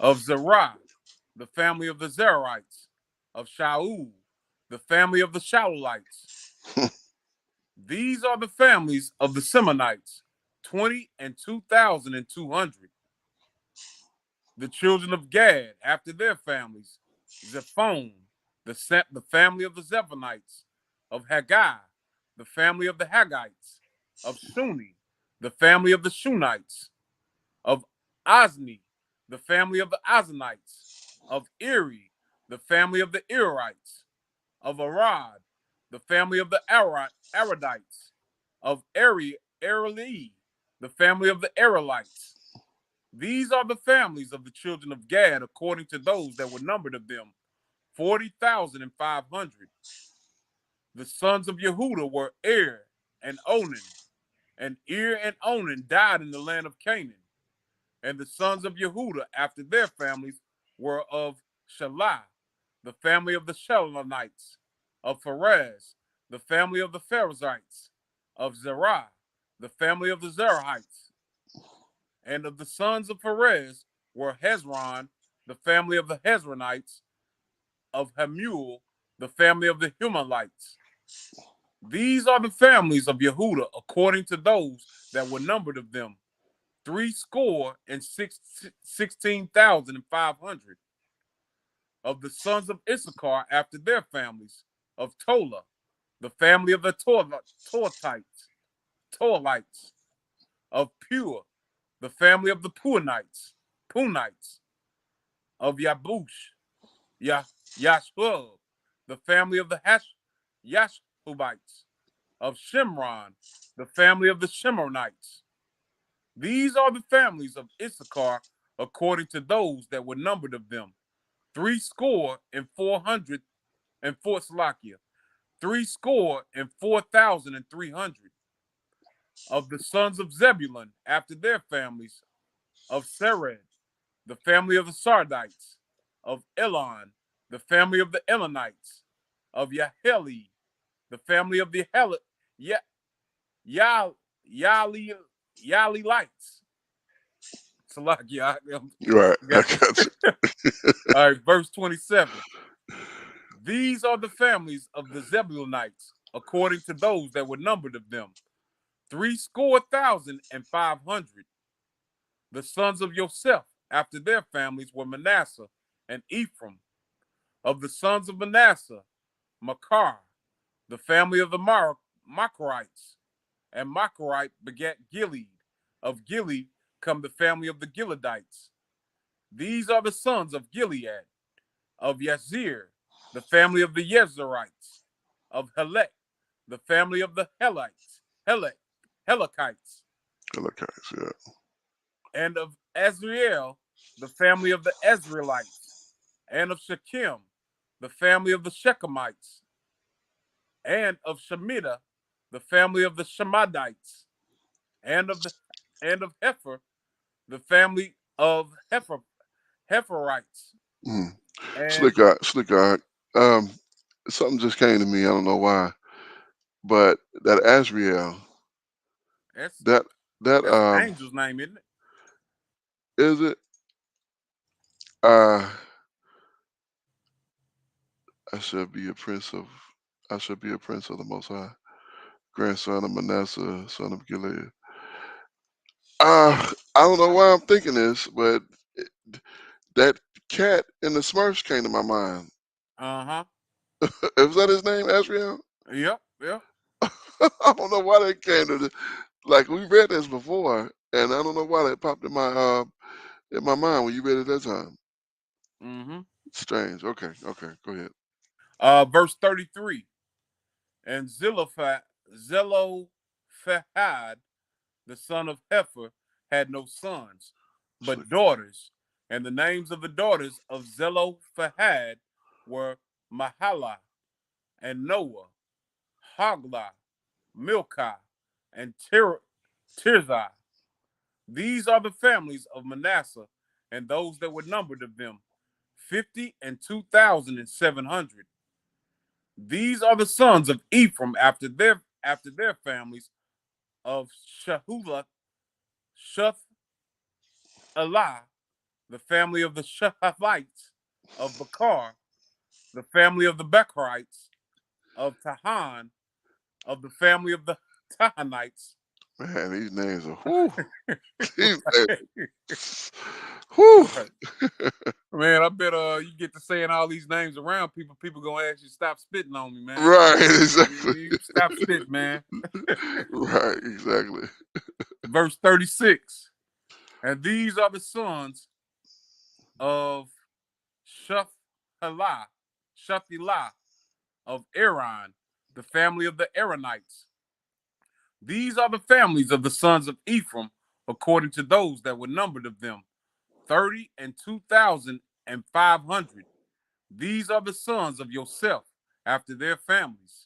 of Zerah, the family of the Zerites, of Shaul, the family of the Shaulites. These are the families of the Semonites, 20 and 2,200. The children of Gad, after their families, Zephon, the family of the Zephonites, of Haggai, the family of the Haggites, of Shuni, the family of the Shunites, of Ozni, the family of the Oznites, of Eri, the family of the Erites, of Arad, the family of the Aradites, of Ereli, the family of the Erelites. These are the families of the children of Gad, according to those that were numbered of them, 40,500. The sons of Yehuda were and Onan, and and Onan died in the land of Canaan. And the sons of Yehuda, after their families, were of Shelah, the family of the Shelonites, of Pharez, the family of the Pharezites, of Zerah, the family of the Zerahites. And of the sons of Pharez were Hezron, the family of the Hezronites, of Hamuel, the family of the Humalites. These are the families of Yehuda, according to those that were numbered of them, 16,500. Of the sons of Issachar, after their families, of Tola, the family of the Toalites, of Pur, the family of the Punites, of Yabush, Yashub, the family of the Yashhubites, of Shimron, the family of the Shimronites. These are the families of Issachar, according to those that were numbered of them, 64,400, and four Salakia, 64,4,300. Of the sons of Zebulun, after their families, of Sered, the family of the Sardites, of Elon, the family of the Elonites, of Yaheli, the family of the Yalites. Salakia. Right. I got you. All right, verse 27. These are the families of the Zebulunites, according to those that were numbered of them, 300,500. The sons of Joseph, after their families, were Manasseh and Ephraim. Of the sons of Manasseh, Makar, the family of the Macharites, and Macharite begat Gilead, Of Gilead come the family of the Gileadites. These are the sons of Gilead. Of Yazir, the family of the Yezerites. Of Helek, the family of the Helekites. Helikites, yeah. And of Azriel, the family of the Ezraelites. And of Shechem, the family of the Shechemites. And of Shemitah, the family of the Shemadites. And of Hefer, the family of Heferites. Mm. And Slick eye. Something just came to me. I don't know why, but that Azriel, that's that an angel's name, isn't it? is it? I shall be a prince of. I shall be a prince of the Most High, grandson of Manasseh, son of Gilead. I don't know why I'm thinking this, but that cat in the Smurfs came to my mind. Uh-huh. Was that his name, Azriel? Yep. I don't know why that came to the, like we read this before, and I don't know why that popped in my mind when you read it that time. Mm-hmm. Strange. Okay, go ahead. Verse 33. And Zelophehad, the son of Hefer, had no sons, but daughters. And the names of the daughters of Zelophehad were Mahalah and Noah, Haglah, Milcah, and Tirzah. These are the families of Manasseh, and those that were numbered of them, 52,700. These are the sons of Ephraim after their families, of Shahulah, Shuth-elah, the family of the Shahavites, of Bakar, the family of the Becharites, of Tahan, of the family of the Tahanites. Man, these names are whoo. These names, whoo. Man, I bet you get to saying all these names around people gonna ask you stop spitting on me, man. Right, exactly. You stop spitting, man. Right, exactly. Verse 36. And these are the sons of Shuthilah of Aaron, the family of the Aaronites. These are the families of the sons of Ephraim, according to those that were numbered of them, 32,500. These are the sons of Yosef, after their families.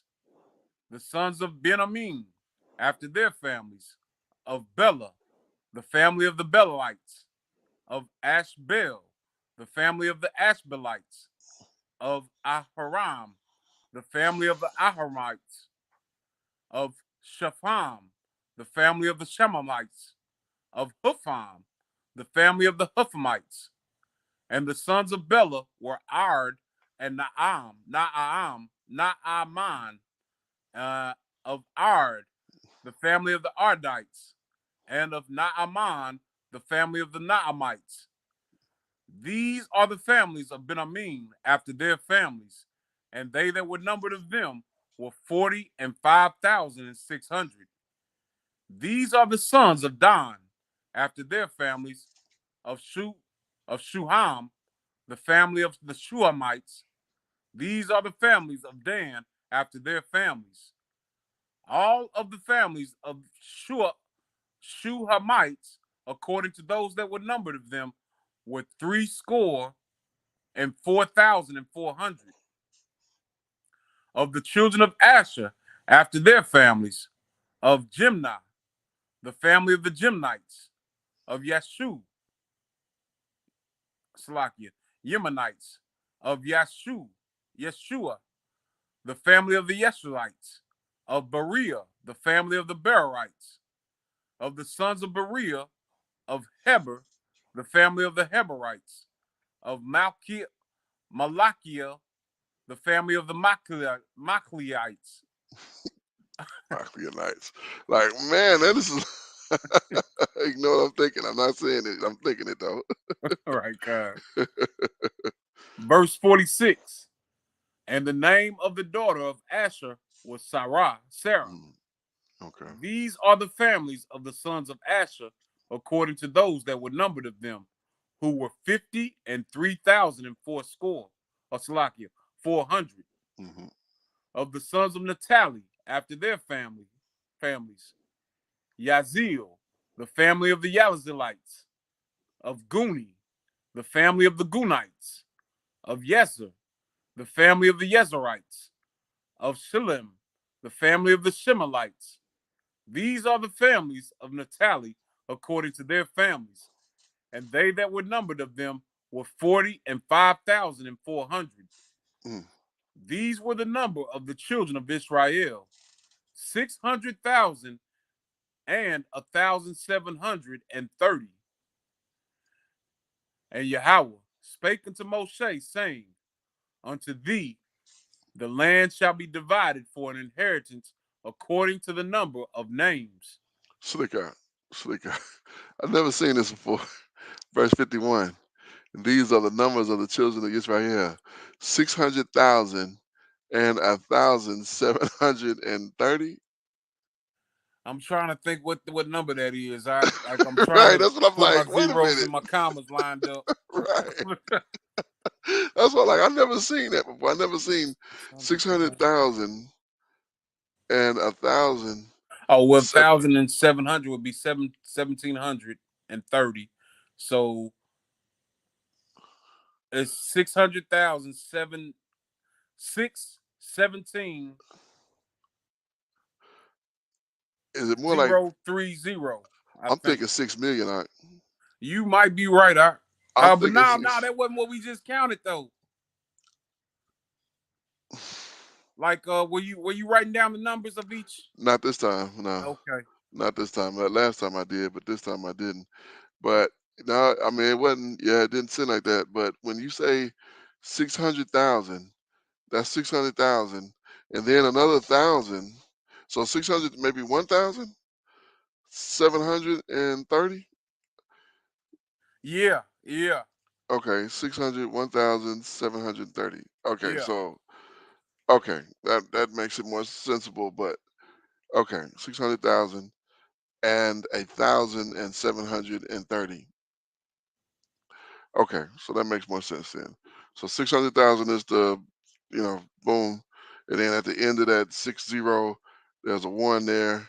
The sons of Benjamin, after their families. Of Bela, the family of the Belaites. Of Ashbel, the family of the Ashbelites. Of Aharam, the family of the Aharamites. Of Shepham, the family of the Shemamites. Of Hupham, the family of the Huphamites. And the sons of Bela were Ard and Naaman, of Ard, the family of the Ardites, and of Naaman, the family of the Naamites. These are the families of Benjamin after their families, and they that were numbered of them were 45,600. These are the sons of Dan after their families, of Shuham, the family of the Shuhamites. These are the families of Dan after their families. All of the families of Shuhamites, according to those that were numbered of them, were 64,400. Of the children of Asher, after their families, of Jimnah, the family of the Jimnites, of Yeshua, Yemenites, of Yeshua, the family of the Yeshuites, of Berea, the family of the Bererites, of the sons of Berea, of Heber, the family of the Heberites, of Malachiel, the family of the Machliites. Machliites. Like, man, that is. You know what I'm thinking? I'm not saying it. I'm thinking it though. All right, God. Verse 46. And the name of the daughter of Asher was Sarah. Okay. These are the families of the sons of Asher, according to those that were numbered of them, who were 50 and 3,000 and fourscore, or Salakia, 400. Hmm. Of the sons of Naphtali, after their families, Yazil, the family of the Yazilites, of Guni, the family of the Gunites, of Yezer, the family of the Yezerites, of Shilem, the family of the Shemalites. These are the families of Naphtali according to their families, and they that were numbered of them were 40 and 5,400. Mm. These were the number of the children of Israel, 600,000 and 1,730. And Yahweh spake unto Moshe, saying, Unto thee the land shall be divided for an inheritance according to the number of names. Slick out. Slick out. I've never seen this before. Verse 51. These are the numbers of the children of Israel, 600,000 and 1,730. I'm trying to think what number that is. I'm trying Right, to that's what I'm put my like. Wait a zeros minute. and my commas lined up. Right. That's what I've never seen that before. I've never seen 600,000 and 1,000. Oh, well, 1,700 would be 1,730. So it's 600,000, 617 Is it more like 030. I I'm think thinking 6 million? you might be right. I'm But thinking no, six. that wasn't what we just counted though. Like, were you writing down the numbers of each? Not this time. No, Okay. not this time. Last time I did, but this time I didn't. But no, I mean it wasn't. Yeah, it didn't seem like that. But when you say 600,000, that's 600,000, and then another 1,000. So 600, maybe 1,730. Yeah. Okay, 600, 1,730. Okay, Yeah. so okay, that makes it more sensible. But okay, 600,000 and 1,730. Okay, so that makes more sense then. So 600,000 is the, boom, and then at the end of that 60, there's a one there,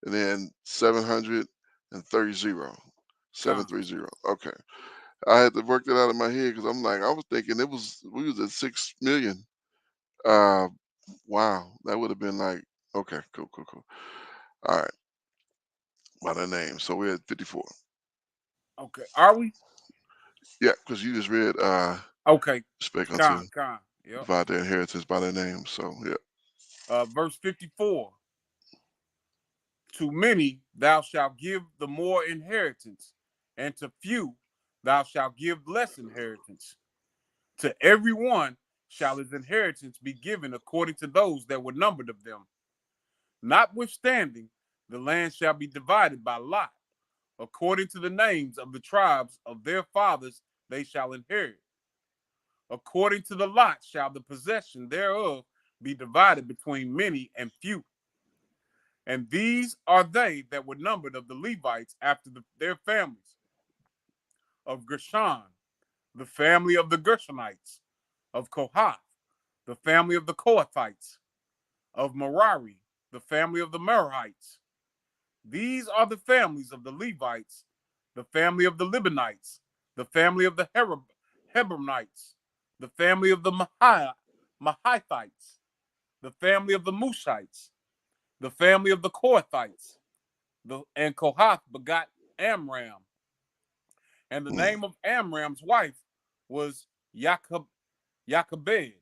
and then 730, Con. 730. Okay, I had to work that out in my head because I was thinking we was at 6 million. Uh, wow, that would have been like, okay, cool. All right, by that name. So we're at 54. Okay. Are we? Yeah, because you just read Okay. spake unto Con. Yep. divide their inheritance by their name. So yeah. Verse 54. To many thou shalt give the more inheritance, and to few thou shalt give less inheritance. To every one shall his inheritance be given according to those that were numbered of them. Notwithstanding, the land shall be divided by lot, according to the names of the tribes of their fathers they shall inherit. According to the lot shall the possession thereof be divided between many and few. And these are they that were numbered of the Levites after their families: of Gershon, the family of the Gershonites; of Kohath, the family of the Kohathites; of Merari, the family of the Merarites. These are the families of the Levites: the family of the Libanites, the family of the Hebronites, the family of the Mahathites, the family of the Mushites, the family of the Kohathites. And Kohath begot Amram. And the Mm, name of Amram's wife was Jochebed, the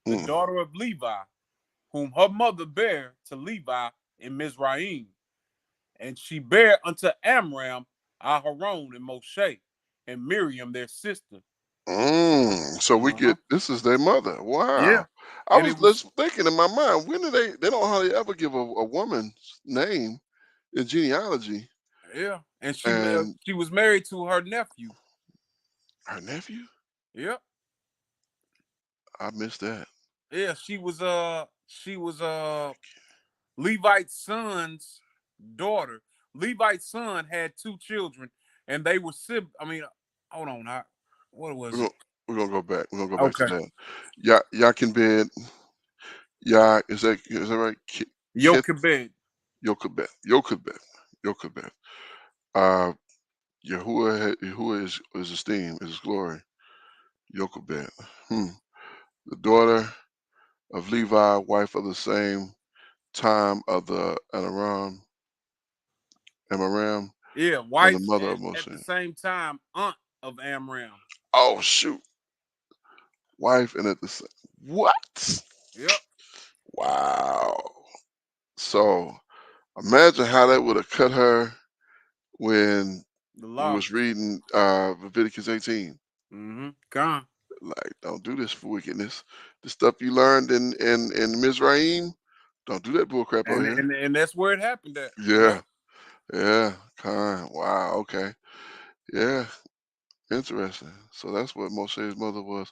mm, daughter of Levi, whom her mother bare to Levi in Mizraim. And she bare unto Amram Aharon and Moshe and Miriam their sister. So we Uh-huh. get this is their mother. Yeah. Wow. I And was it was, just thinking in my mind, when do they don't hardly ever give a woman's name in genealogy, yeah. And and she was married to her nephew. her nephew? Yep. I missed that. Yeah, she was Levite's son's daughter. Levite's son had 2 children, and they were hold on. What was We're gonna it? we're gonna go back. We're gonna go back to Okay. that. Yakin Ya is that right? Kit Jochebed. Jochebed. Uh, Yahuwah is esteemed, is his glory. Jochebed. The daughter of Levi, wife of the same time of the Amaram, Yeah, and the wife mother of and at the Moshe. same time aunt of Amram. Oh shoot, wife and at the same. What? Yep. Wow. So imagine how that would have cut her when The we law. was reading Leviticus 18. Mm-hmm. Gone. Like, don't do this for wickedness. The stuff you learned in Mizraim, don't do that bull crap over And here. and and that's where it happened at. Yeah, Yep. yeah, kind. Wow, okay. Yeah, interesting. So that's what Moshe's mother was.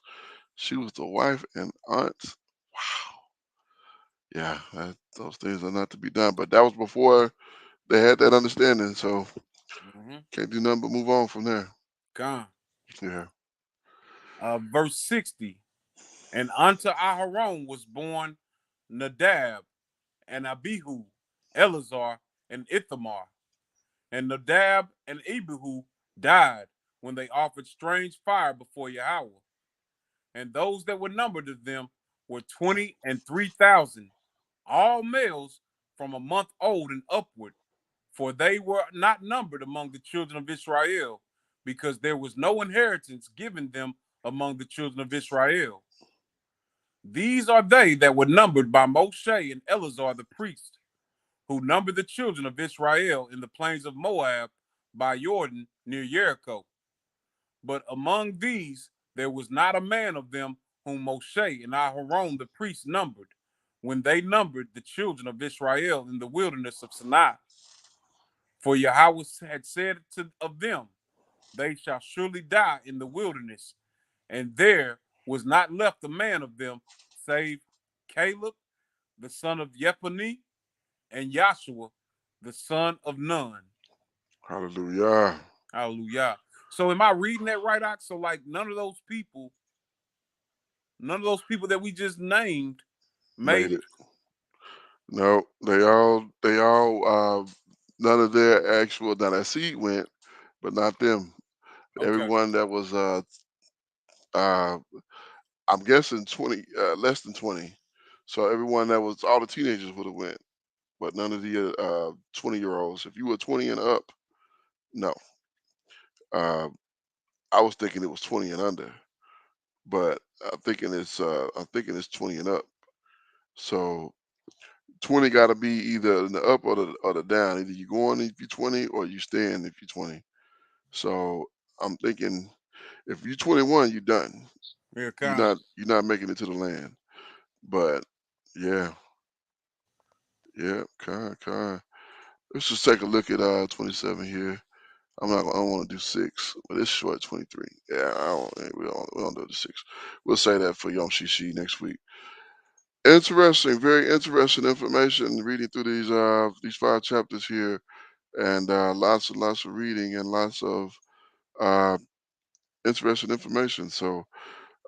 She was the wife and aunt. Wow. Yeah, those things are not to be done. But that was before they had that understanding. So Mm-hmm. can't do nothing but move on from there. Gone. Yeah. Verse 60. And unto Aharon was born Nadab and Abihu, Eleazar and Ithamar. And Nadab and Abihu died when they offered strange fire before Yahweh. And those that were numbered of them were 20,003, all males from a month old and upward, for they were not numbered among the children of Israel, because there was no inheritance given them among the children of Israel. These are they that were numbered by Moshe and Eleazar the priest, who numbered the children of Israel in the plains of Moab by Jordan near Jericho. But among these there was not a man of them whom Moshe and Aharon the priest numbered, when they numbered the children of Israel in the wilderness of Sinai. For Yahweh had said of them, they shall surely die in the wilderness, and there was not left a man of them save Caleb, the son of Jephunneh, and Joshua, the son of Nun. Hallelujah. Hallelujah. So am I reading that right, Ox? So like none of those people that we just named Made made it. it. No, none of their actual, now that seed went, but not them. Okay. Everyone that was, uh, I'm guessing 20, less than 20. So everyone that was, all the teenagers would have went, but none of the 20-year-olds. If you were 20 and up, no. Uh, I was thinking it was 20 and under, but I'm thinking it's 20 and up. So 20 got to be either in the up or the down. Either you going if you're 20 or you staying if you're 20. So I'm thinking if you're 21, you're done. Here, You're come. not making it to the land. But yeah, yeah, kind. Let's just take a look at 27 here. I don't want to do 6, but it's short 23. Yeah, we don't do the 6. We'll say that for Yom Shishi next week. Interesting, very interesting information reading through these 5 chapters here, and lots and lots of reading and lots of uh, interesting information. So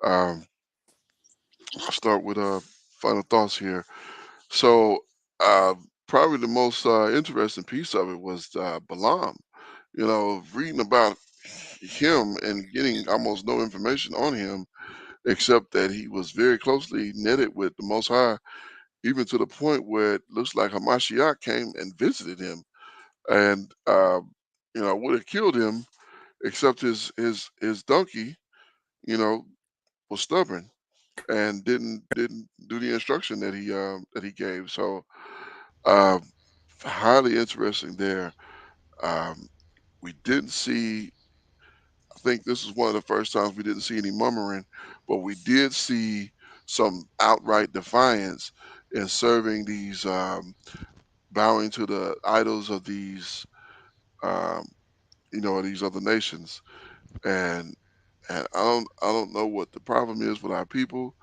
um, I'll start with final thoughts here. So uh, probably the most interesting piece of it was Balaam. Reading about him and getting almost no information on him except that he was very closely knitted with the Most High, even to the point where it looks like Hamashiach came and visited him and would have killed him, except his donkey, you know, was stubborn and didn't do the instruction that he gave. So uh, highly interesting there. Um, we didn't see. I think this is one of the first times we didn't see any murmuring, but we did see some outright defiance in serving these, bowing to the idols of um, these other nations. And I don't know what the problem is with our people.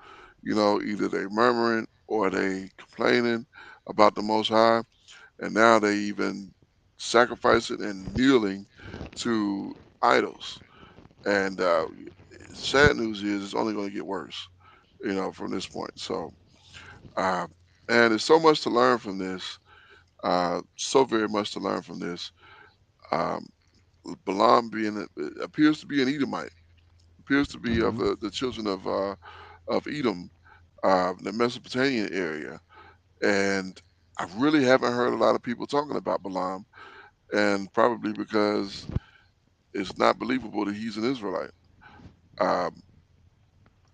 Either they murmuring or they complaining about the Most High. and now they even sacrificing and kneeling to idols. And sad news is it's only going to get worse, from this point. So, uh, and there's so much to learn from this. So very much to learn from this. Um, Balaam appears to be an Edomite, appears to be of Hmm. the children of Edom, the Mesopotamian area, and I really haven't heard a lot of people talking about Balaam, and probably because it's not believable that he's an Israelite. Um,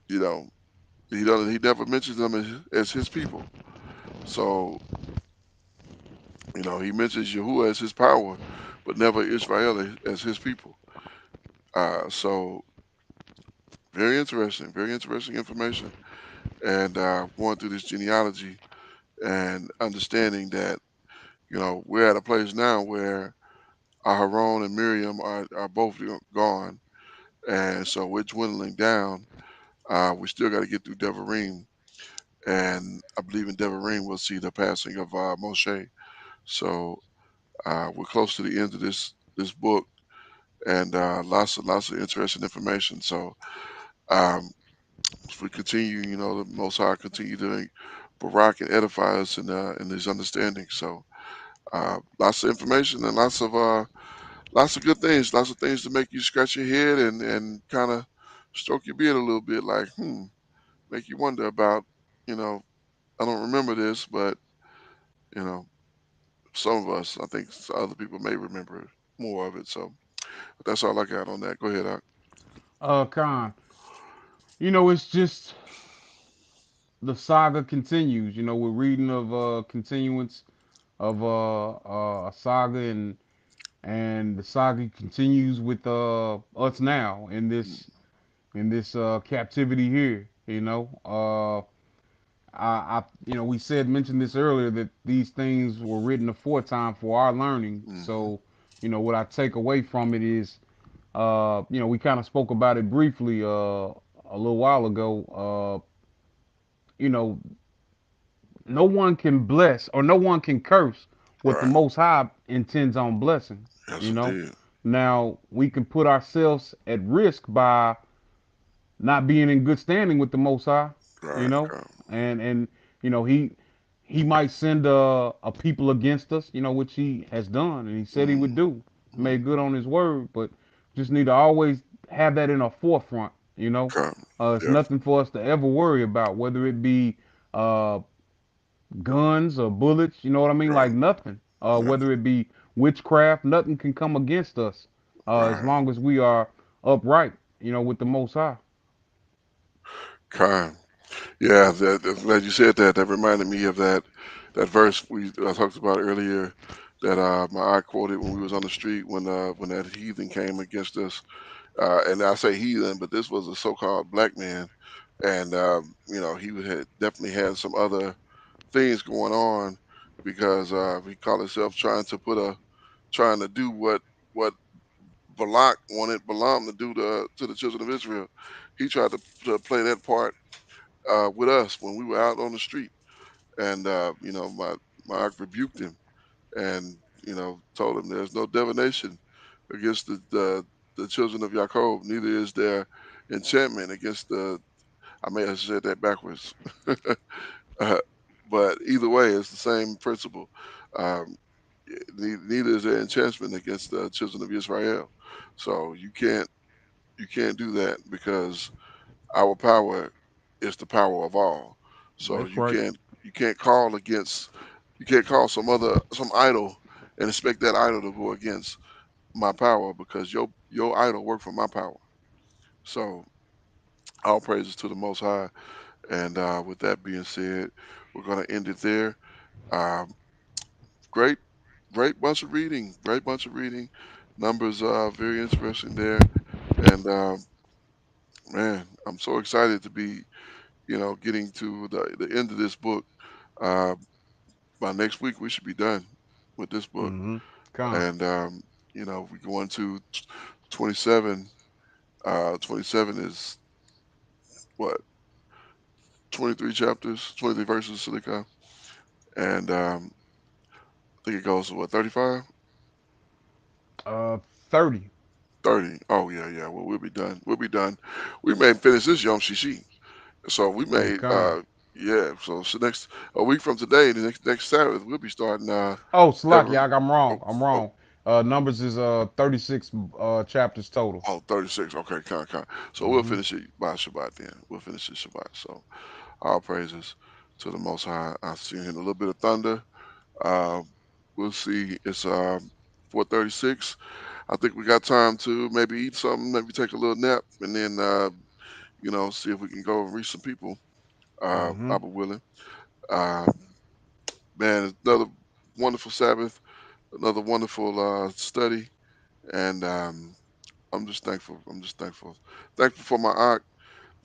you know, he never mentions them as his people. So he mentions Yahuwah as his power, but never Israel as his people. So very interesting information, and going through this genealogy and understanding that we're at a place now where Aharon and Miriam are both gone, and so we're dwindling down. We still got to get through Devarim, and I believe in Devarim we'll see the passing of Moshe. So we're close to the end of this book, and lots of interesting information. So um, if we continue, the Most High continue to barak and edify us in these understandings. So lots of information and lots of good things, lots of things to make you scratch your head and kind of stroke your beard a little bit, like make you wonder about, you know, I don't remember this, but you know, some of us, I think other people may remember more of it. So but that's all I got on that. Go ahead, Doc. Khan, it's just the saga continues. We're reading of continuance of a saga, and the saga continues with us now in this captivity here. We mentioned this earlier that these things were written aforetime for our learning. Mm-hmm. So, what I take away from it is, we kind of spoke about it briefly a little while ago. You know, no one can bless or no one can curse what the Right. Most High intends on blessing. Yes, You know, indeed. now we can put ourselves at risk by not being in good standing with the Most High. You Right. know, Right. and he might send a people against us. Which he has done, and he said he would Mm-hmm. do. Made good on his word, but just need to always have that in our forefront. Okay. It's Yeah. nothing for us to ever worry about, whether it be uh, guns or bullets, you know what I mean? Like Right. nothing. Whether Nothing. it be witchcraft, nothing can come against us as Right. long as we are upright, with the Most High. Okay. Yeah. Glad you said that. That reminded me of that verse I talked about earlier that my I quoted when we was on the street when that heathen came against us. And I say heathen, but this was a so-called black man, and had definitely had some other things going on because he called himself trying to do what Balak wanted Balaam to do to the children of Israel. He tried to play that part with us when we were out on the street, and my rebuked him and told him there's no divination against the children of Jacob, neither is there enchantment against the. I may have said that backwards. uh, but either way, it's the same principle. Um, Neither is there enchantment against the children of Israel. So you can't do that because our power is the power of all. So That's right. you can't call against you can't call some idol and expect that idol to go against my power because your idol worked for my power. So all praises to the Most High. And with that being said, we're gonna end it there. Um, great, great bunch of reading. Great bunch of reading. Numbers very interesting there. And man, I'm so excited to be getting to the end of this book. Uh, by next week we should be done with this book. Mm-hmm. Con. And we go into 27. 27 is what 23 chapters, 23 verses, Silicon. And think it goes to what, 35? Uh, 30. 30. Oh yeah, yeah. Well, we'll be done. We'll be done. We may finish this Yom Shishi. So we Hey, made Con. yeah. So next a week from today, the next Sabbath, we'll be starting Oh, every Salaki, I'm oh, wrong. I'm oh, wrong. Numbers is 36 chapters total. 36. Okay, con. So we'll Hmm. finish it by Shabbat then. We'll finish it Shabbat. So all praises to the Most High. I see here a little bit of thunder. Uh, we'll see. It's 4:36. I think we got time to maybe eat something, maybe take a little nap, and then see if we can go and reach some people. Hmm. Abba willing. Uh, man, it's another wonderful Sabbath, another wonderful study, and I'm just thankful. I'm just thankful. Thankful for my aunt.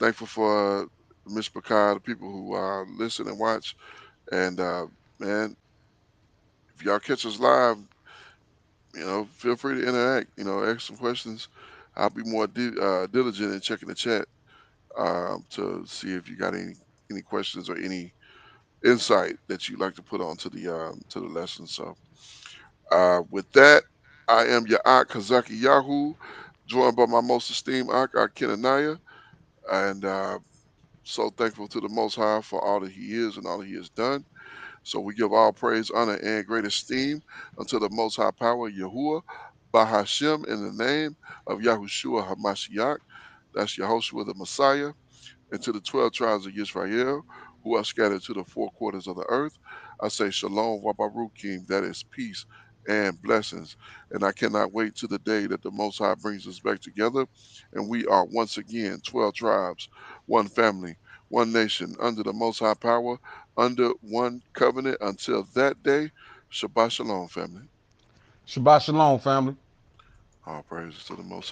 Thankful for Miss Bakar, the people who listen and watch. And man, if y'all catch us live, feel free to interact. Ask some questions. I'll be more diligent in checking the chat to see if you got any questions or any insight that you'd like to put onto the lesson. So with that, I am your Ak Kazaki Yahoo, joined by my most esteemed Ak Kenanaya, and so thankful to the Most High for all that He is and all that He has done. So we give all praise, honor, and great esteem unto the Most High Power, Yahuwah, Bahashem, in the name of Yahushua Hamashiach. That's Yahushua the Messiah, and to the 12 tribes of Israel who are scattered to the four quarters of the earth. I say shalom wabarukim, that is peace and blessings. And I cannot wait to the day that the Most High brings us back together. And we are once again 12 tribes, one family, one nation, under the Most High power, under one covenant. Until that day, Shabbat Shalom, family. Shabbat shalom, family. All praises to the Most High.